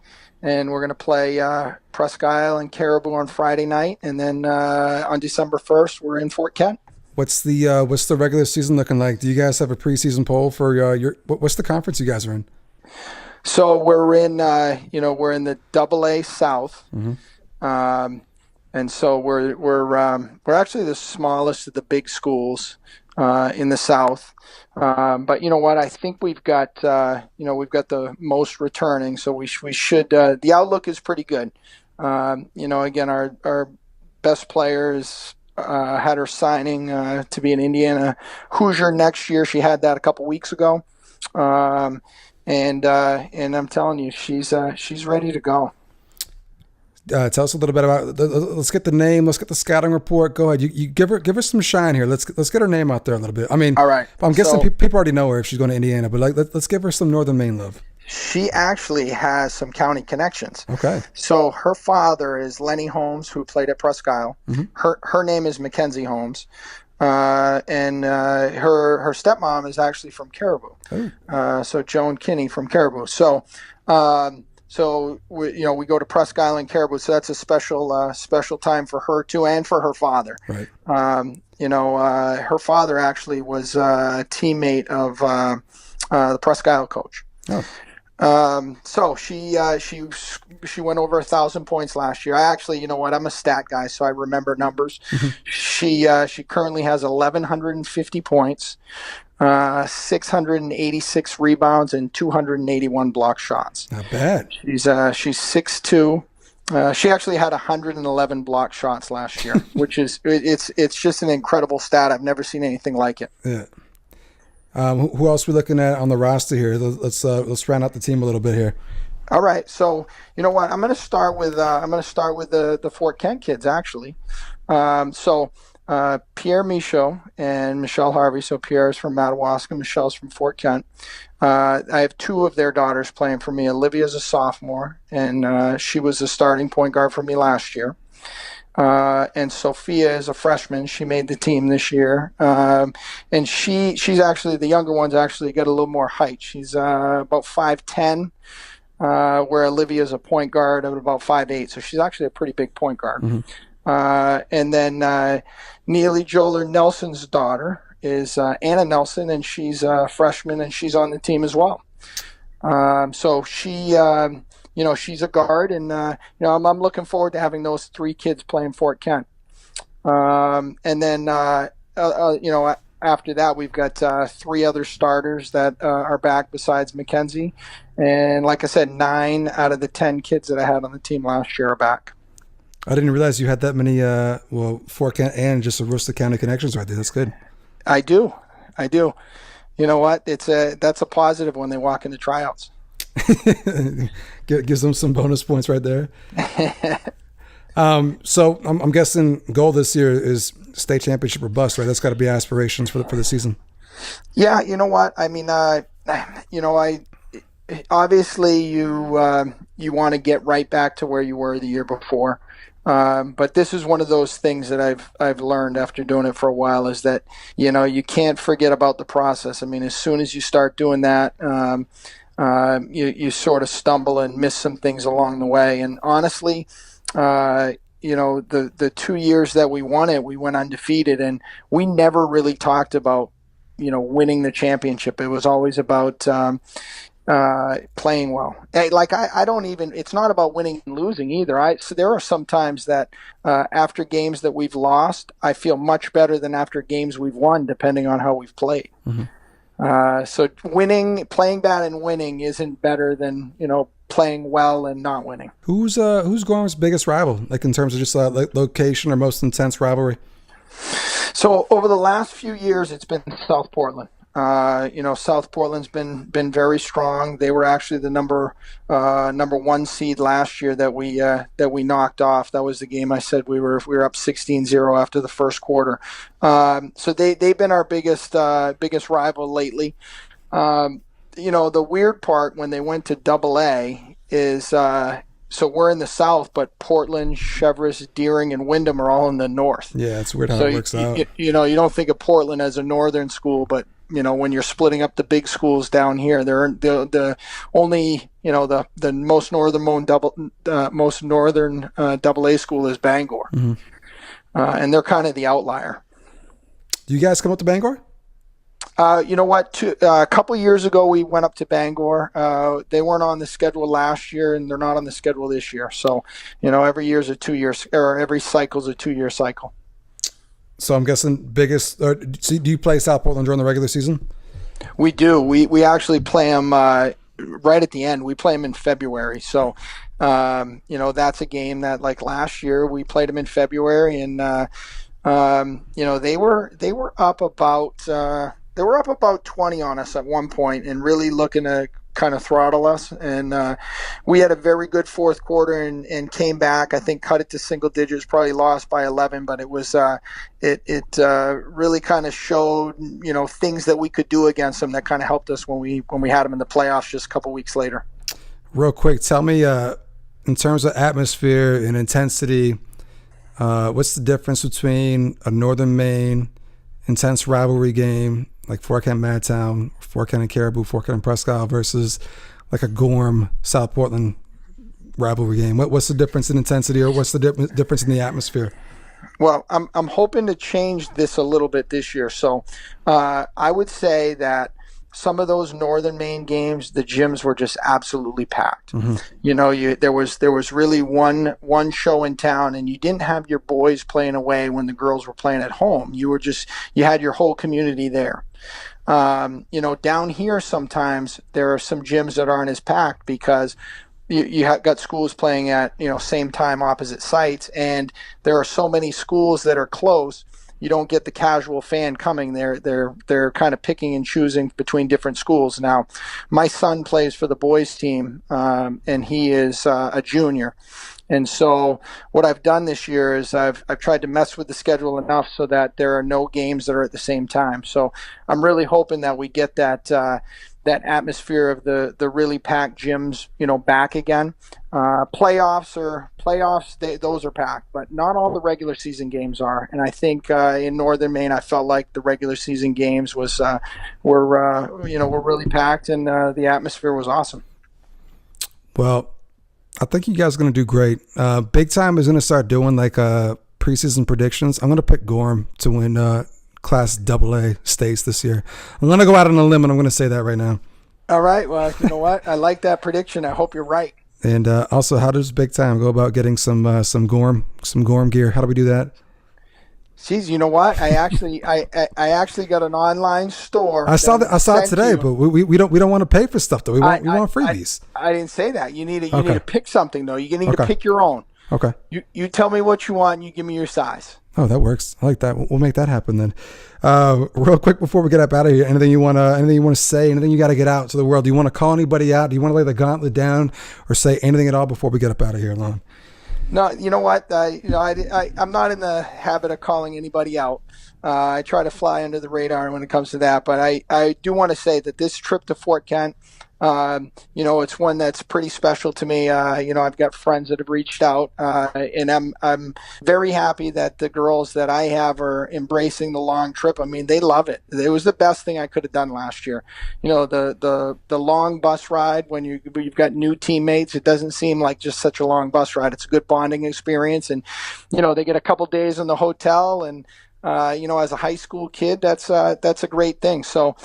and we're going to play Presque Isle and Caribou on Friday night. And then on December 1st, we're in Fort Kent. What's the regular season looking like? Do you guys have a preseason poll for what's the conference you guys are in? So we're in the AA South, mm-hmm. And so we're actually the smallest of the big schools in the South. But you know what? I think we've got the most returning, so we should. The outlook is pretty good. Again, our best player is had her signing to be an Indiana Hoosier next year. She had that a couple weeks ago, and I'm telling you, she's ready to go. Tell us a little bit about. Let's get the name. Let's get the scouting report. Go ahead. You give her some shine here. Let's get her name out there a little bit. I mean, all right. I'm guessing people already know her if she's going to Indiana, but let's give her some Northern Maine love. She actually has some county connections. Okay. So her father is Lenny Holmes, who played at Presque Isle. Mm-hmm. Her name is Mackenzie Holmes, and her stepmom is actually from Caribou. Oh. So Joan Kinney from Caribou. So we go to Presque Isle and Caribou. So that's a special time for her too, and for her father. Right. Her father actually was a teammate of the Presque Isle coach. Oh. So she went over 1,000 points last year. I actually, you know what, I'm a stat guy, so I remember numbers. Mm-hmm. She currently has 1,150 points, 686 rebounds, and 281 block shots. Not bad. She's 6'2". She actually had 111 block shots last year, which is it's just an incredible stat. I've never seen anything like it. Yeah. Who else are we looking at on the roster here? Let's round out the team a little bit here. All right, so you know what? I'm going to start with the Fort Kent kids actually. Pierre Michaud and Michelle Harvey. So Pierre is from Madawaska, Michelle's from Fort Kent. I have two of their daughters playing for me. Olivia's a sophomore, and she was a starting point guard for me last year. And Sophia is a freshman. She made the team this year. And she's actually, the younger one's actually got a little more height. She's about 5'10", where Olivia's a point guard of about 5'8". So she's actually a pretty big point guard. Mm-hmm. And then Neely Joler Nelson's daughter is Anna Nelson, and she's a freshman, and she's on the team as well. So she... she's a guard, and I'm looking forward to having those three kids playing Fort Kent. And then after that, we've got three other starters that are back besides Mackenzie, and like I said, 9 out of the 10 kids that I had on the team last year are back. I didn't realize you had that many. Fort Kent and just Aroostook County connections right there. That's good. I do. You know what? That's a positive when they walk into tryouts. Gives them some bonus points right there. So I'm guessing goal this year is state championship or bust, right? That's got to be aspirations for the season. Yeah, you know what? I mean, obviously you want to get right back to where you were the year before. But this is one of those things that I've learned after doing it for a while, is that, you can't forget about the process. I mean, as soon as you start doing that, you sort of stumble and miss some things along the way. And honestly, the 2 years that we won it, we went undefeated, and we never really talked about, winning the championship. It was always about playing well. I don't even, it's not about winning and losing either. So there are some times that after games that we've lost, I feel much better than after games we've won, depending on how we've played. Mm-hmm. So playing bad and winning isn't better than, playing well and not winning. Who's Gorham's biggest rival, like in terms of just location or most intense rivalry? So over the last few years, it's been South Portland. South Portland's been very strong. They were actually the number 1 seed last year that we knocked off. That was the game I said we were up 16-0 after the first quarter. So they've been our biggest rival lately. The weird part when they went to AA is so we're in the south, but Portland, Cheverus, Deering, and Wyndham are all in the north. Yeah, it's weird how it works out. You don't think of Portland as a northern school, but when you're splitting up the big schools down here, they're the only, the most northern AA school is Bangor. Mm-hmm. And they're kind of the outlier. Do you guys come up to Bangor? You know what? A couple years ago, we went up to Bangor. They weren't on the schedule last year, and they're not on the schedule this year. So, every year's a 2 years, or every cycle's a 2-year cycle. So I'm guessing do you play South Portland during the regular season? We do. We actually play them right at the end. We play them in February. So, that's a game that, like last year, we played them in February, and They were up about 20 on us at one point and really looking to kind of throttle us. And we had a very good fourth quarter and came back. I think cut it to single digits, probably lost by 11, but it was it really kind of showed things that we could do against them that kind of helped us when we had them in the playoffs just a couple weeks later. Real quick, tell me in terms of atmosphere and intensity, what's the difference between a Northern Maine intense rivalry game like Fort Kent Madtown, Fort Kent and Caribou, Fort Kent and Presque Isle versus like a Gorham South Portland rivalry game? What's the difference in intensity, or what's the difference in the atmosphere? Well, I'm hoping to change this a little bit this year. So I would say that some of those Northern Maine games, the gyms were just absolutely packed. Mm-hmm. There was really one show in town, and you didn't have your boys playing away when the girls were playing at home. You had your whole community there. Down here sometimes there are some gyms that aren't as packed because you have got schools playing at same time opposite sites, and there are so many schools that are close. You don't get the casual fan coming. They're kind of picking and choosing between different schools. Now, my son plays for the boys team, and he is a junior. And so what I've done this year is I've tried to mess with the schedule enough so that there are no games that are at the same time. So I'm really hoping that we get that atmosphere of the really packed gyms, back again. Playoffs, those are packed, but not all the regular season games are. And I think in Northern Maine, I felt like the regular season games were really packed, and the atmosphere was awesome. Well, I think you guys are going to do great. Big Time is going to start doing like preseason predictions. I'm going to pick Gorham to win Class AA states this year. I'm going to go out on a limb, and I'm going to say that right now. All right. Well, you know what? I like that prediction. I hope you're right. And also, how does Big Time go about getting some Gorham gear? How do we do that? Geez, you know what? I actually got an online store. I saw it today, but we don't want to pay for stuff though. We want freebies. I didn't say that. You need to pick something though. You need to pick your own. Okay. You tell me what you want. And you give me your size. Oh, that works. I like that. We'll make that happen then. Real quick before we get up out of here, anything you want to say? Anything you got to get out to the world? Do you want to call anybody out? Do you want to lay the gauntlet down, or say anything at all before we get up out of here, Laughn? No, you know what? I'm not in the habit of calling anybody out. I try to fly under the radar when it comes to that. But I do want to say that this trip to Fort Kent, it's one that's pretty special to me. I've got friends that have reached out, and I'm very happy that the girls that I have are embracing the long trip. I mean, they love it. It was the best thing I could have done last year. The long bus ride when you've got new teammates, it doesn't seem like just such a long bus ride. It's a good bonding experience, and they get a couple days in the hotel, and as a high school kid, that's a great thing. So.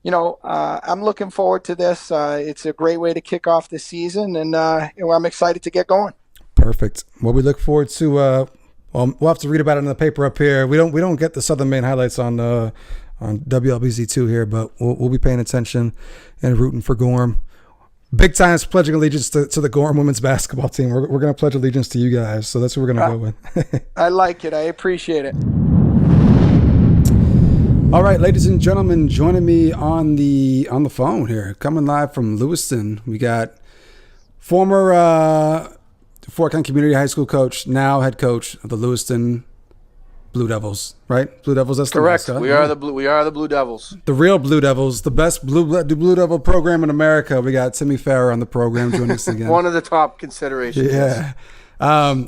I'm looking forward to this. It's a great way to kick off the season, and I'm excited to get going. Perfect. Well, we look forward to. We'll have to read about it in the paper up here. We don't get the Southern Maine highlights on WLBZ2 here, but we'll be paying attention and rooting for Gorham. Big Time's pledging allegiance to the Gorham women's basketball team. We're going to pledge allegiance to you guys, so that's what we're going to go with. I like it. I appreciate it. All right, ladies and gentlemen, joining me on the phone here, coming live from Lewiston, we got former Fort Kent Community High School coach, now head coach of the Lewiston Blue Devils, right? Blue Devils, that's correct. The we are the Blue Devils. The real Blue Devils, the best Blue Devil program in America. We got Timmy Farrar on the program joining us again. One of the top considerations. Yeah.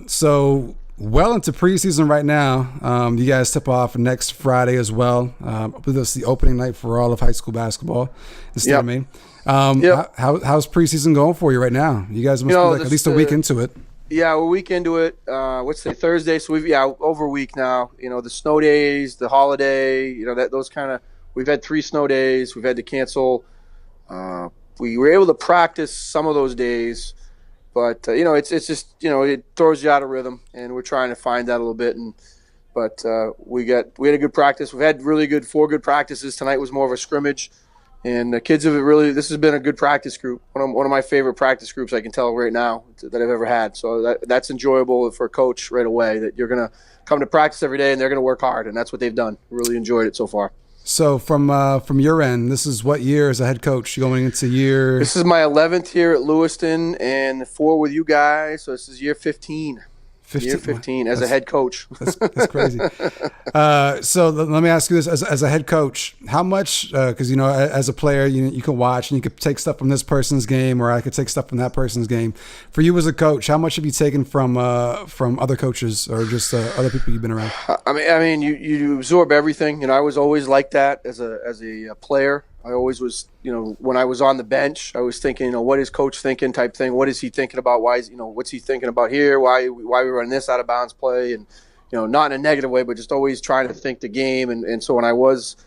So well into preseason right now. You guys tip off next Friday as well. I believe that's the opening night for all of high school basketball in the state of Maine. How's preseason going for you right now? You guys must be at least a week into it. Yeah, we're a week into it. What's today? Thursday. So over a week now. The snow days, the holiday. Those kind of. We've had 3 snow days. We've had to cancel. We were able to practice some of those days. But it's just it throws you out of rhythm, and we're trying to find that a little bit. But we had a good practice. We've had 4 good practices. Tonight was more of a scrimmage, And the kids have really, this has been a good practice group. One of my favorite practice groups I can tell right now that I've ever had. So that's enjoyable for a coach right away, that you're going to come to practice every day and they're going to work hard. And that's what they've done. Really enjoyed it so far. So from your end, this is what year as a head coach? You're going into year? This is my 11th year at Lewiston and 4 with you guys. So this is year 15. Year 15 as a head coach. That's crazy. So let me ask you this: as a head coach, how much? Because as a player, you can watch and you could take stuff from this person's game, or I could take stuff from that person's game. For you as a coach, how much have you taken from other coaches or just other people you've been around? I mean, you absorb everything. I was always like that as a player. I always was, when I was on the bench, I was thinking, what is coach thinking type thing? What is he thinking about? Why is, what's he thinking about here? Why we running this out of bounds play? And, not in a negative way, but just always trying to think the game. And so when I was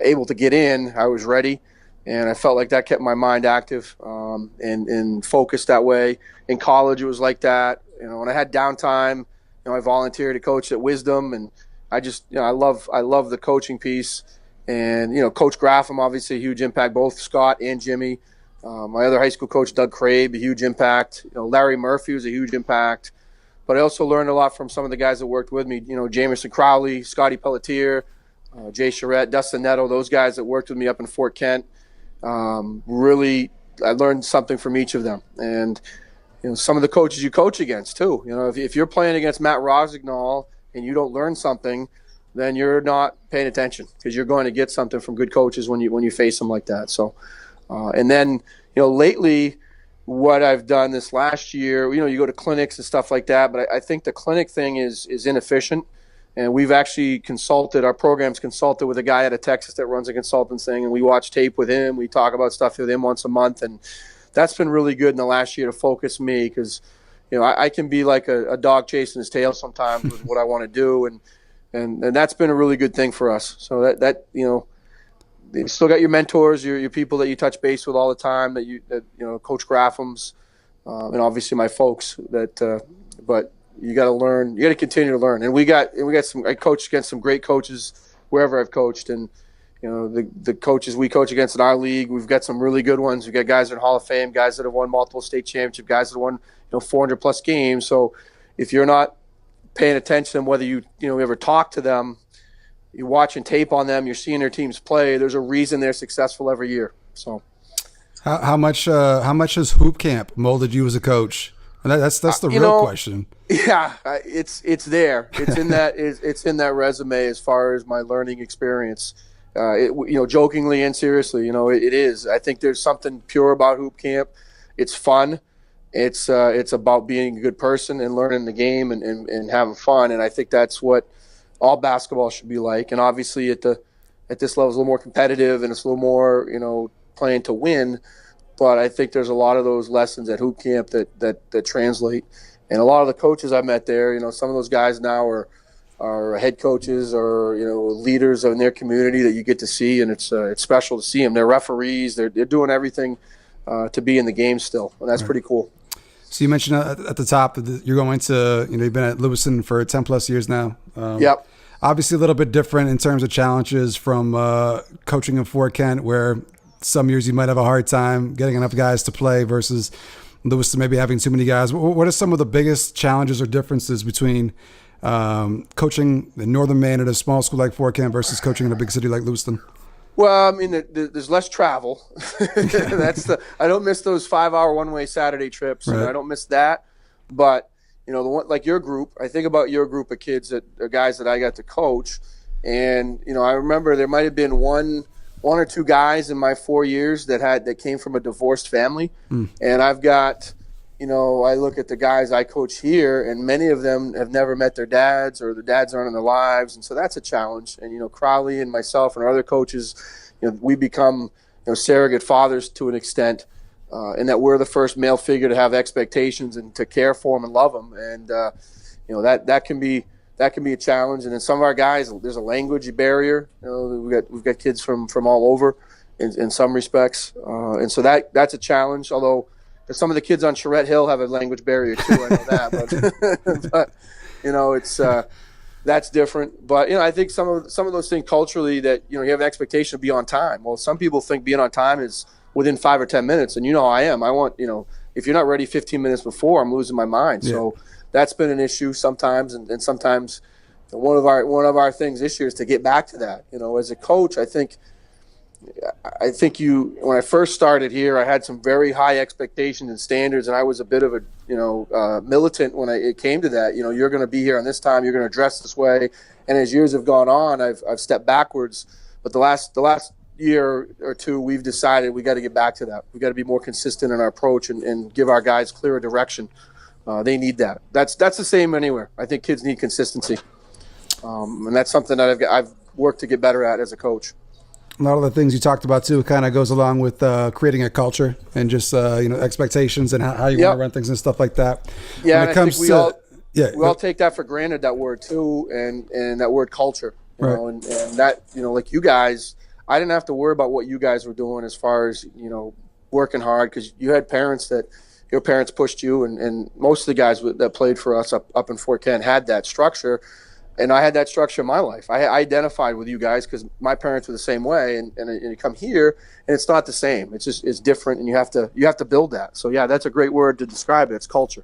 able to get in, I was ready. And I felt like that kept my mind active and focused that way. In college, it was like that. When I had downtime, I volunteered to coach at Wisdom. And I just, I love the coaching piece. And, Coach Graham, obviously a huge impact, both Scott and Jimmy. My other high school coach, Doug Crabe, a huge impact. Larry Murphy was a huge impact. But I also learned a lot from some of the guys that worked with me, Jamerson Crowley, Scotty Pelletier, Jay Charette, Dustin Netto, those guys that worked with me up in Fort Kent. Really, I learned something from each of them. And, some of the coaches you coach against, too. If you're playing against Matt Rosignol and you don't learn something, then you're not paying attention, because you're going to get something from good coaches when you face them like that. So, and then, lately what I've done this last year, you go to clinics and stuff like that, but I think the clinic thing is inefficient. And we've actually our program's consulted with a guy out of Texas that runs a consulting thing, and we watch tape with him. We talk about stuff with him once a month, and that's been really good in the last year to focus me, because, I can be like a dog chasing his tail sometimes with what I want to do. And that's been a really good thing for us. So that you still got your mentors, your people that you touch base with all the time, that Coach Graham's, and obviously my folks but you got to learn, you got to continue to learn. And we got I coached against some great coaches wherever I've coached, and the coaches we coach against in our league, we've got some really good ones. We've got guys in Hall of Fame, guys that have won multiple state championship, guys that have won 400 plus games. So if you're not paying attention, whether you ever talk to them, you're watching tape on them, you're seeing their teams play, there's a reason they're successful every year. So how much has Hoop Camp molded you as a coach? And that's the real question. Yeah, it's there. It's in that it's in that resume as far as my learning experience. Jokingly and seriously, it is. I think there's something pure about Hoop Camp. It's fun. It's about being a good person and learning the game and having fun. And I think that's what all basketball should be like. And obviously at this level, it's a little more competitive and it's a little more, playing to win. But I think there's a lot of those lessons at Hoop Camp that translate. And a lot of the coaches I met there, some of those guys now are head coaches or, leaders in their community that you get to see. And it's special to see them. They're referees. They're doing everything to be in the game still. And that's pretty cool. So you mentioned at the top that you're going to, you've been at Lewiston for 10 plus years now. Yep. Obviously a little bit different in terms of challenges from coaching in Fort Kent, where some years you might have a hard time getting enough guys to play versus Lewiston maybe having too many guys. What are some of the biggest challenges or differences between coaching in Northern Maine at a small school like Fort Kent versus coaching in a big city like Lewiston? Well, I mean, there's less travel. I don't miss those 5-hour one-way Saturday trips. Right. And I don't miss that. But the one like your group, I think about your group of kids that are guys that I got to coach, and I remember there might have been one or two guys in my 4 years that came from a divorced family, and I've got. I look at the guys I coach here, and many of them have never met their dads, or their dads aren't in their lives, and so that's a challenge. And Crowley and myself and our other coaches, we become surrogate fathers to an extent, in that we're the first male figure to have expectations and to care for them and love them, and that can be a challenge. And then some of our guys, there's a language barrier. We've got kids from all over, in some respects, and so that's a challenge. Although some of the kids on Charette Hill have a language barrier too. I know that, but that's different. But I think some of those things culturally that you have an expectation to be on time. Well, some people think being on time is within 5 or 10 minutes, and how I am. I want if you're not ready 15 minutes before, I'm losing my mind. Yeah. So that's been an issue sometimes, and sometimes one of our things this year is to get back to that. As a coach, I think when I first started here, I had some very high expectations and standards, and I was a bit of a militant when it came to that. You're going to be here on this time, you're going to dress this way, and as years have gone on, I've stepped backwards. But the last year or two, we've decided we got to get back to that. We got to be more consistent in our approach and give our guys clearer direction. They need that. That's the same anywhere. I think kids need consistency, and that's something that I've worked to get better at as a coach. A lot of the things you talked about too kind of goes along with creating a culture and just expectations and how you want to run things and stuff like that. Yeah, when it comes we all take that for granted, that word too, and that word culture. And that like you guys, I didn't have to worry about what you guys were doing as far as working hard, because you had parents that your parents pushed you, and most of the guys that played for us up in Fort Kent had that structure. And I had that structure in my life. I identified with you guys because my parents were the same way. And you come here, and it's not the same. It's different, and you have to build that. So yeah, that's a great word to describe it. It's culture.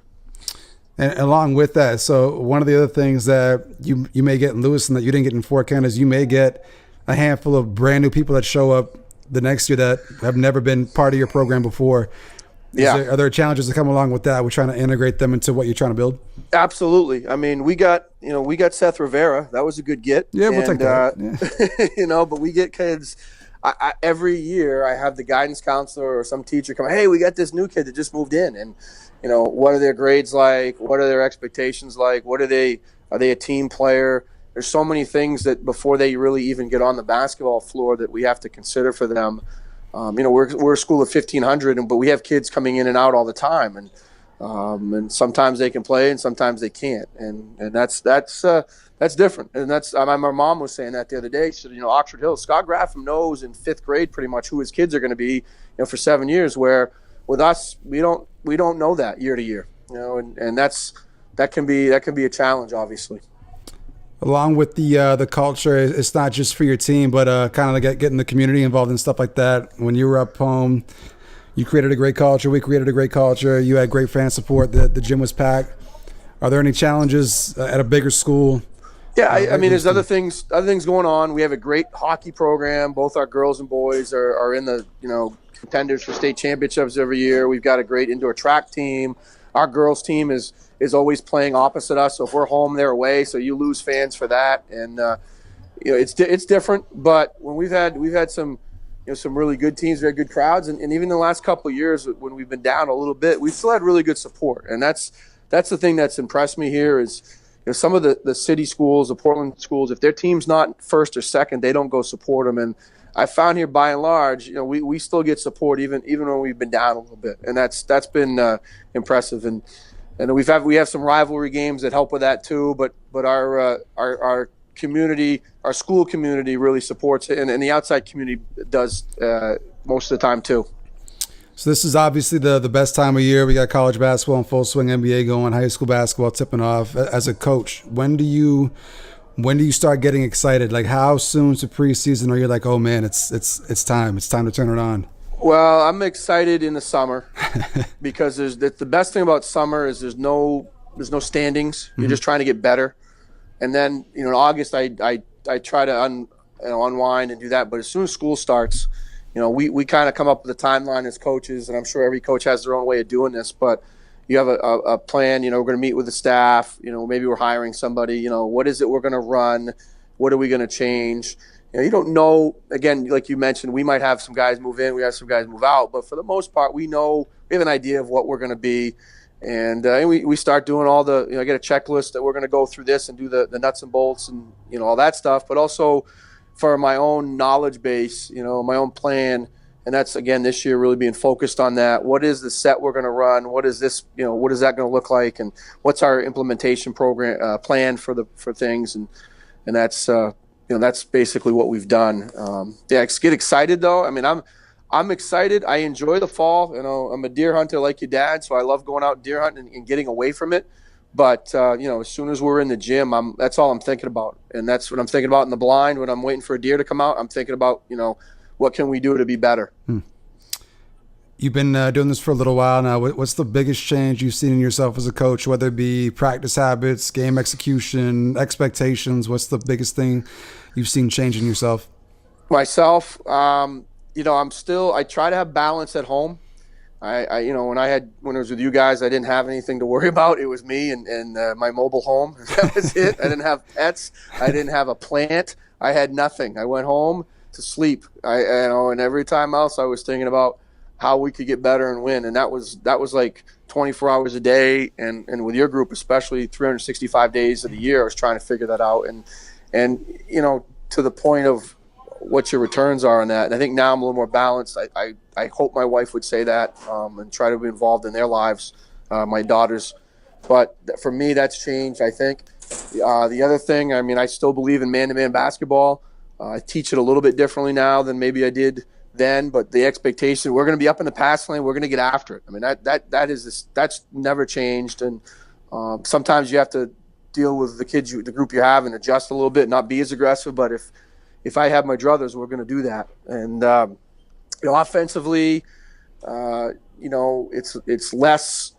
And along with that, so one of the other things that you may get in Lewiston that you didn't get in Fort Kent is you may get a handful of brand new people that show up the next year that have never been part of your program before. Are there challenges that come along with that? We're trying to integrate them into what you're trying to build. Absolutely. I mean, we got Seth Rivera. That was a good get. Yeah, we'll take that. Yeah. But we get kids. Every year, I have the guidance counselor or some teacher come. Hey, we got this new kid that just moved in, and what are their grades like? What are their expectations like? Are they a team player? There's so many things that before they really even get on the basketball floor that we have to consider for them. We're a school of 1,500, but we have kids coming in and out all the time, and sometimes they can play and sometimes they can't, and that's different. And that's my mom was saying that the other day. She said, Oxford Hills, Scott Graffam knows in 5th grade pretty much who his kids are going to be, for 7 years. Where with us, we don't know that year to year, and that can be a challenge, obviously. Along with the culture, it's not just for your team, but kind of like getting the community involved and stuff like that. When you were up home, you created a great culture. We created a great culture. You had great fan support. The gym was packed. Are there any challenges at a bigger school? Yeah, I mean, there's other things going on. We have a great hockey program. Both our girls and boys are in the contenders for state championships every year. We've got a great indoor track team. Our girls team is always playing opposite us. So if we're home, they're away. So you lose fans for that, and it's different. But when we've had some some really good teams, very good crowds, and even the last couple of years when we've been down a little bit, we've still had really good support, and that's the thing that's impressed me here is some of the city schools, the Portland schools, if their team's not first or second, they don't go support them. And I found here by and large, we still get support even when we've been down a little bit, and that's been impressive. And we have some rivalry games that help with that too. But our community, our school community really supports it, and the outside community does most of the time too. So this is obviously the best time of year. We got college basketball in full swing, NBA going, high school basketball tipping off. As a coach, when do you start getting excited? Like how soon to preseason are you like, oh man, it's time to turn it on? Well, I'm excited in the summer because the best thing about summer is there's no standings. You're just trying to get better. And then, in August, I try to unwind and do that. But as soon as school starts, we kind of come up with a timeline as coaches, and I'm sure every coach has their own way of doing this. But you have a plan. We're going to meet with the staff. Maybe we're hiring somebody. What is it we're going to run? What are we going to change? You don't know. Again, like you mentioned, we might have some guys move in, we have some guys move out. But for the most part, we have an idea of what we're going to be. And we start doing all the, I get a checklist that we're going to go through this and do the nuts and bolts and, all that stuff. But also for my own knowledge base, my own plan. And that's, again, this year really being focused on that. What is the set we're going to run? What is this, what is that going to look like? And what's our implementation program plan for things? And that's, that's basically what we've done. Get excited though. I mean, I'm excited. I enjoy the fall. I'm a deer hunter like your dad, so I love going out deer hunting and getting away from it. But as soon as we're in the gym, that's all I'm thinking about, and that's what I'm thinking about in the blind when I'm waiting for a deer to come out. I'm thinking about what can we do to be better. You've been doing this for a little while now. What's the biggest change you've seen in yourself as a coach, whether it be practice habits, game execution, expectations? What's the biggest thing you've seen change in yourself? Myself, I try to have balance at home. When I was with you guys, I didn't have anything to worry about. It was me and my mobile home. That was it. I didn't have pets. I didn't have a plant. I had nothing. I went home to sleep. And every time else I was thinking about how we could get better and win. And that was like 24 hours a day. And with your group, especially 365 days of the year, I was trying to figure that out. And to the point of what your returns are on that. And I think now I'm a little more balanced. I hope my wife would say that and try to be involved in their lives, my daughters. But for me, that's changed, I think. The other thing, I still believe in man-to-man basketball. I teach it a little bit differently now than maybe I did then, but the expectation, we're going to be up in the pass lane, we're going to get after it. That's never changed. And sometimes you have to deal with the group you have and adjust a little bit, not be as aggressive. But if I have my druthers, we're going to do that. And offensively, it's less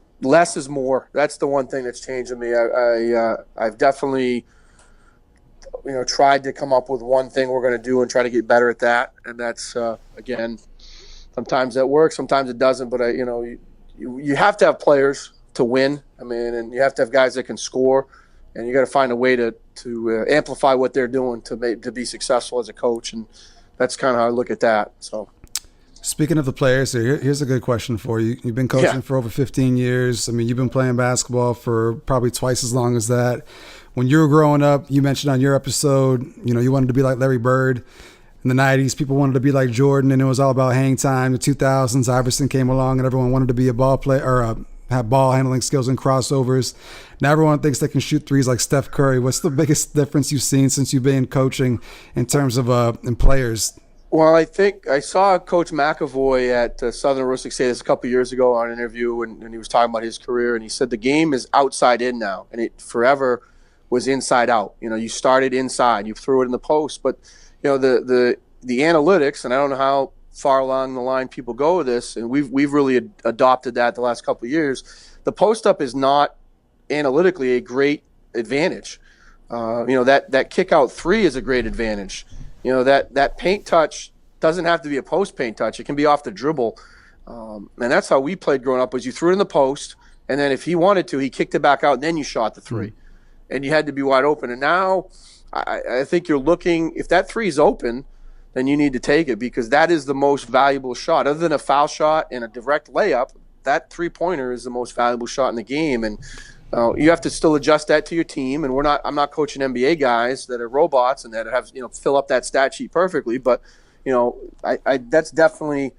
is more. That's the one thing that's changed in me. I've definitely tried to come up with one thing we're going to do and try to get better at that. And that's again, sometimes that works, sometimes it doesn't. But you have to have players to win. And you have to have guys that can score, and you got to find a way to amplify what they're doing to be successful as a coach. And that's kind of how I look at that. So. Speaking of the players, here's a good question for you. You've been coaching for over 15 years. You've been playing basketball for probably twice as long as that. When you were growing up, you mentioned on your episode, you wanted to be like Larry Bird. In the 90s, people wanted to be like Jordan, and it was all about hang time. The 2000s, Iverson came along, and everyone wanted to be a ball player or have ball handling skills and crossovers. Now everyone thinks they can shoot threes like Steph Curry. What's the biggest difference you've seen since you've been coaching in terms of in players? Well, I think I saw Coach McAvoy at Southern Rustic say this a couple years ago on an interview, and he was talking about his career, and he said the game is outside in now, and it forever was inside out. You started inside, you threw it in the post, but the analytics, and I don't know how far along the line people go with this, and we've really adopted that the last couple of years. The post up is not analytically a great advantage. That kick out three is a great advantage. That paint touch doesn't have to be a post paint touch. It can be off the dribble. And that's how we played growing up, was you threw it in the post, and then if he wanted to, he kicked it back out, and then you shot the three. And you had to be wide open. And now I think you're looking, if that three is open, then you need to take it, because that is the most valuable shot. Other than a foul shot and a direct layup, that three-pointer is the most valuable shot in the game. And you have to still adjust that to your team. And I'm not coaching NBA guys that are robots and that have fill up that stat sheet perfectly. But that's definitely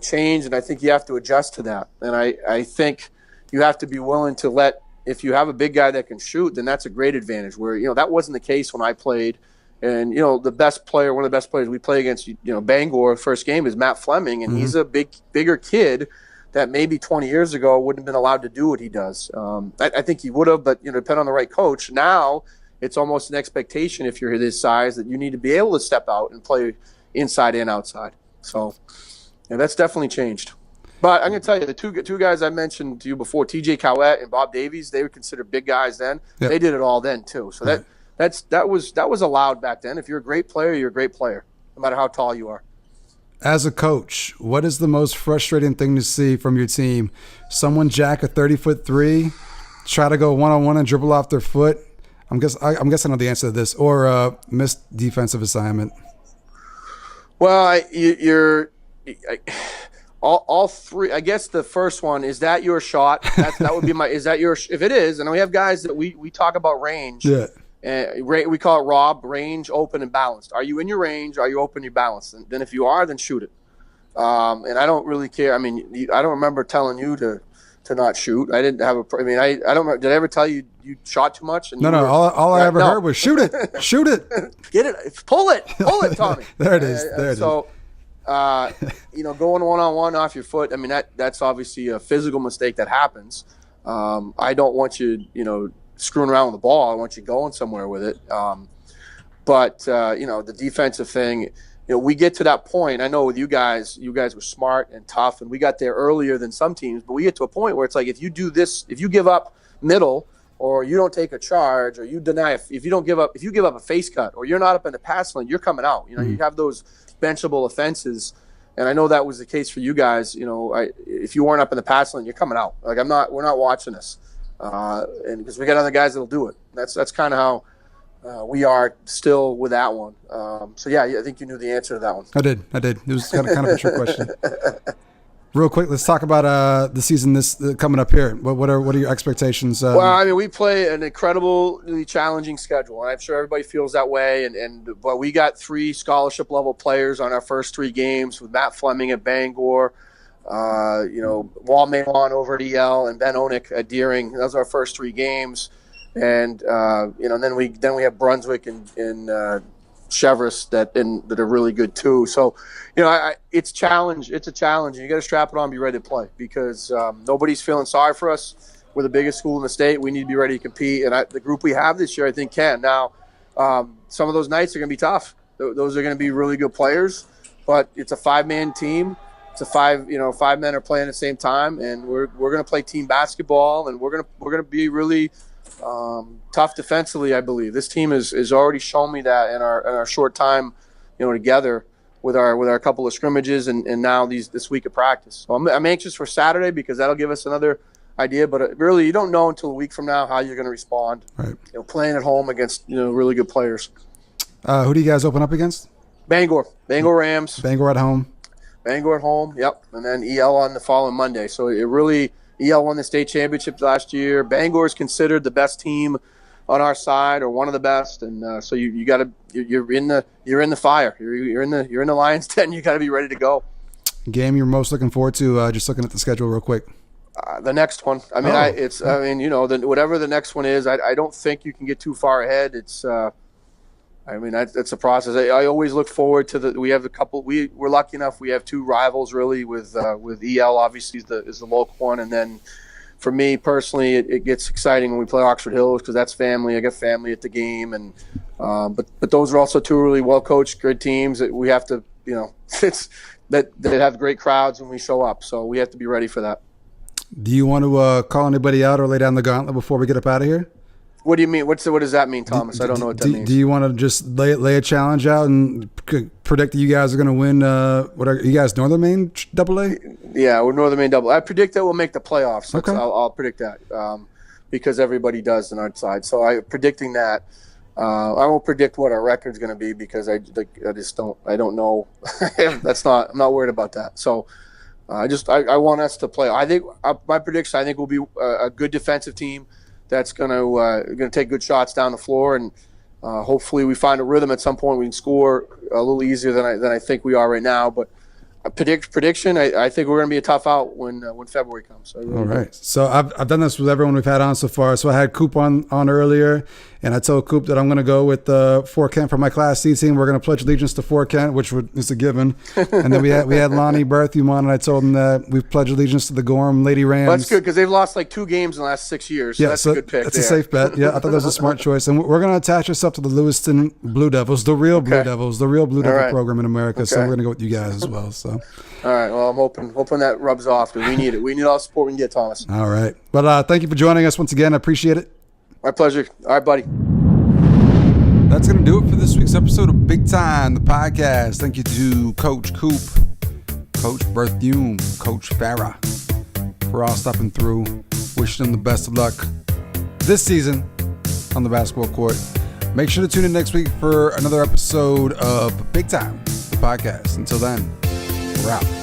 changed, and I think you have to adjust to that. And I think you have to be willing to if you have a big guy that can shoot, then that's a great advantage. Where that wasn't the case when I played. And one of the best players we play against, Bangor first game is Matt Fleming, and he's a bigger kid that maybe 20 years ago wouldn't have been allowed to do what he does. I think he would have, but depending on the right coach. Now it's almost an expectation, if you're this size, that you need to be able to step out and play inside and outside. So that's definitely changed. But I'm going to tell you, the two guys I mentioned to you before, TJ Cowett and Bob Davies, they were considered big guys then. Yep. They did it all then too. So that was allowed back then. If you're a great player, you're a great player, no matter how tall you are. As a coach, what is the most frustrating thing to see from your team? Someone jack a 30-foot three, try to go one-on-one and dribble off their foot? I'm guessing I know the answer to this. Or a missed defensive assignment. Well, all three. I guess the first one, is that your shot? That would be my. Is that your? If it is, and we have guys that we talk about range. Yeah. We call it Rob, range, open, and balanced. Are you in your range? Are you open? You're balanced. And then if you are, then shoot it. And I don't really care. I don't remember telling you to not shoot. I didn't have a. I don't remember. Did I ever tell you shot too much? And no. All I ever heard was shoot it, shoot it. Get it, pull it, Tommy. There it is. So, going one-on-one off your foot. That's obviously a physical mistake that happens. I don't want you, screwing around with the ball. I want you going somewhere with it. But the defensive thing, we get to that point. I know with you guys were smart and tough, and we got there earlier than some teams, but we get to a point where it's like, if you do this, if you give up middle, or you don't take a charge, or you deny, if you give up a face cut, or you're not up in the pass lane, you're coming out. You have those benchable offenses. And I know that was the case for you guys. If you weren't up in the pass lane, you're coming out. Like, we're not watching this. And because we got other guys that'll do it. That's kind of how we are still with that one. I think you knew the answer to that one. I did. It was kind of a trick question. Real quick, let's talk about the season coming up here. What are your expectations? We play an incredibly challenging schedule, and I'm sure everybody feels that way. But we got 3 scholarship level players on our first 3 games, with Matt Fleming at Bangor, Wal Maylon over at EL, and Ben Onik at Deering. Those are our first 3 games, and then we have Brunswick and Chevrolet that are really good too. So, it's a challenge, and you got to strap it on and be ready to play, because nobody's feeling sorry for us. We're the biggest school in the state. We need to be ready to compete, and the group we have this year, I think, can. Now, some of those nights are going to be tough. Those are going to be really good players, but it's a 5-man team. It's a 5 men are playing at the same time, and we're going to play team basketball, and we're going to be really tough defensively. I believe this team has already shown me that in our short time, together with our couple of scrimmages and now this week of practice. So I'm anxious for Saturday, because that'll give us another idea. But really, you don't know until a week from now how you're going to respond. Right. Playing at home against really good players. Who do you guys open up against? Bangor Rams. Bangor at home. Yep, and then EL on the following Monday. So it really. EL won the state championship last year. Bangor is considered the best team on our side, or one of the best, and so you're in the fire. You're in the Lions' den. You got to be ready to go. Game you're most looking forward to? Just looking at the schedule real quick. The next one. Whatever the next one is, I don't think you can get too far ahead. It's that's a process. I always look forward to we have a couple. We're lucky enough. We have 2 rivals really with EL obviously is the local one, and then for me personally, it gets exciting when we play Oxford Hills, because that's family. I got family at the game, and but those are also 2 really well coached, good teams that we have to it's that have great crowds when we show up. So we have to be ready for that. Do you want to call anybody out or lay down the gauntlet before we get up out of here? What do you mean? What does that mean, Thomas? I don't know what that means. Do you want to just lay a challenge out and predict that you guys are going to win? What are you guys, Northern Maine AA? Yeah, we're Northern Maine AA. I predict that we'll make the playoffs. Okay. I'll predict that because everybody does on our side. So I'm predicting that. I won't predict what our record's going to be, because I don't know. I'm not worried about that. So I want us to play. I think my prediction, we'll be a good defensive team that's going to take good shots down the floor, and hopefully we find a rhythm at some point. We can score a little easier than I think we are right now. But a prediction, I think we're going to be a tough out when February comes. All right. So I've done this with everyone we've had on so far. So I had Coop on earlier, and I told Coop that I'm going to go with Fort Kent for my Class C team. We're going to pledge allegiance to Fort Kent, which is a given. And then we had Laughn Berthiaume on, and I told him that we've pledged allegiance to the Gorham Lady Rams. Well, that's good, because they've lost like 2 games in the last 6 years. So that's a good pick. That's a safe bet. Yeah, I thought that was a smart choice. And we're going to attach ourselves to the Lewiston Blue Devils, the real Blue Devils, the real Blue Devil program in America. So we're going to go with you guys as well. So. All right. Well, I'm hoping that rubs off, because we need it. We need all the support we can get, Thomas. All right. But thank you for joining us once again. I appreciate it. My pleasure. All right, buddy. That's going to do it for this week's episode of Big Time, the podcast. Thank you to Coach Coop, Coach Berthiaume, Coach Farrar for all stopping through. Wishing them the best of luck this season on the basketball court. Make sure to tune in next week for another episode of Big Time, the podcast. Until then, we're out.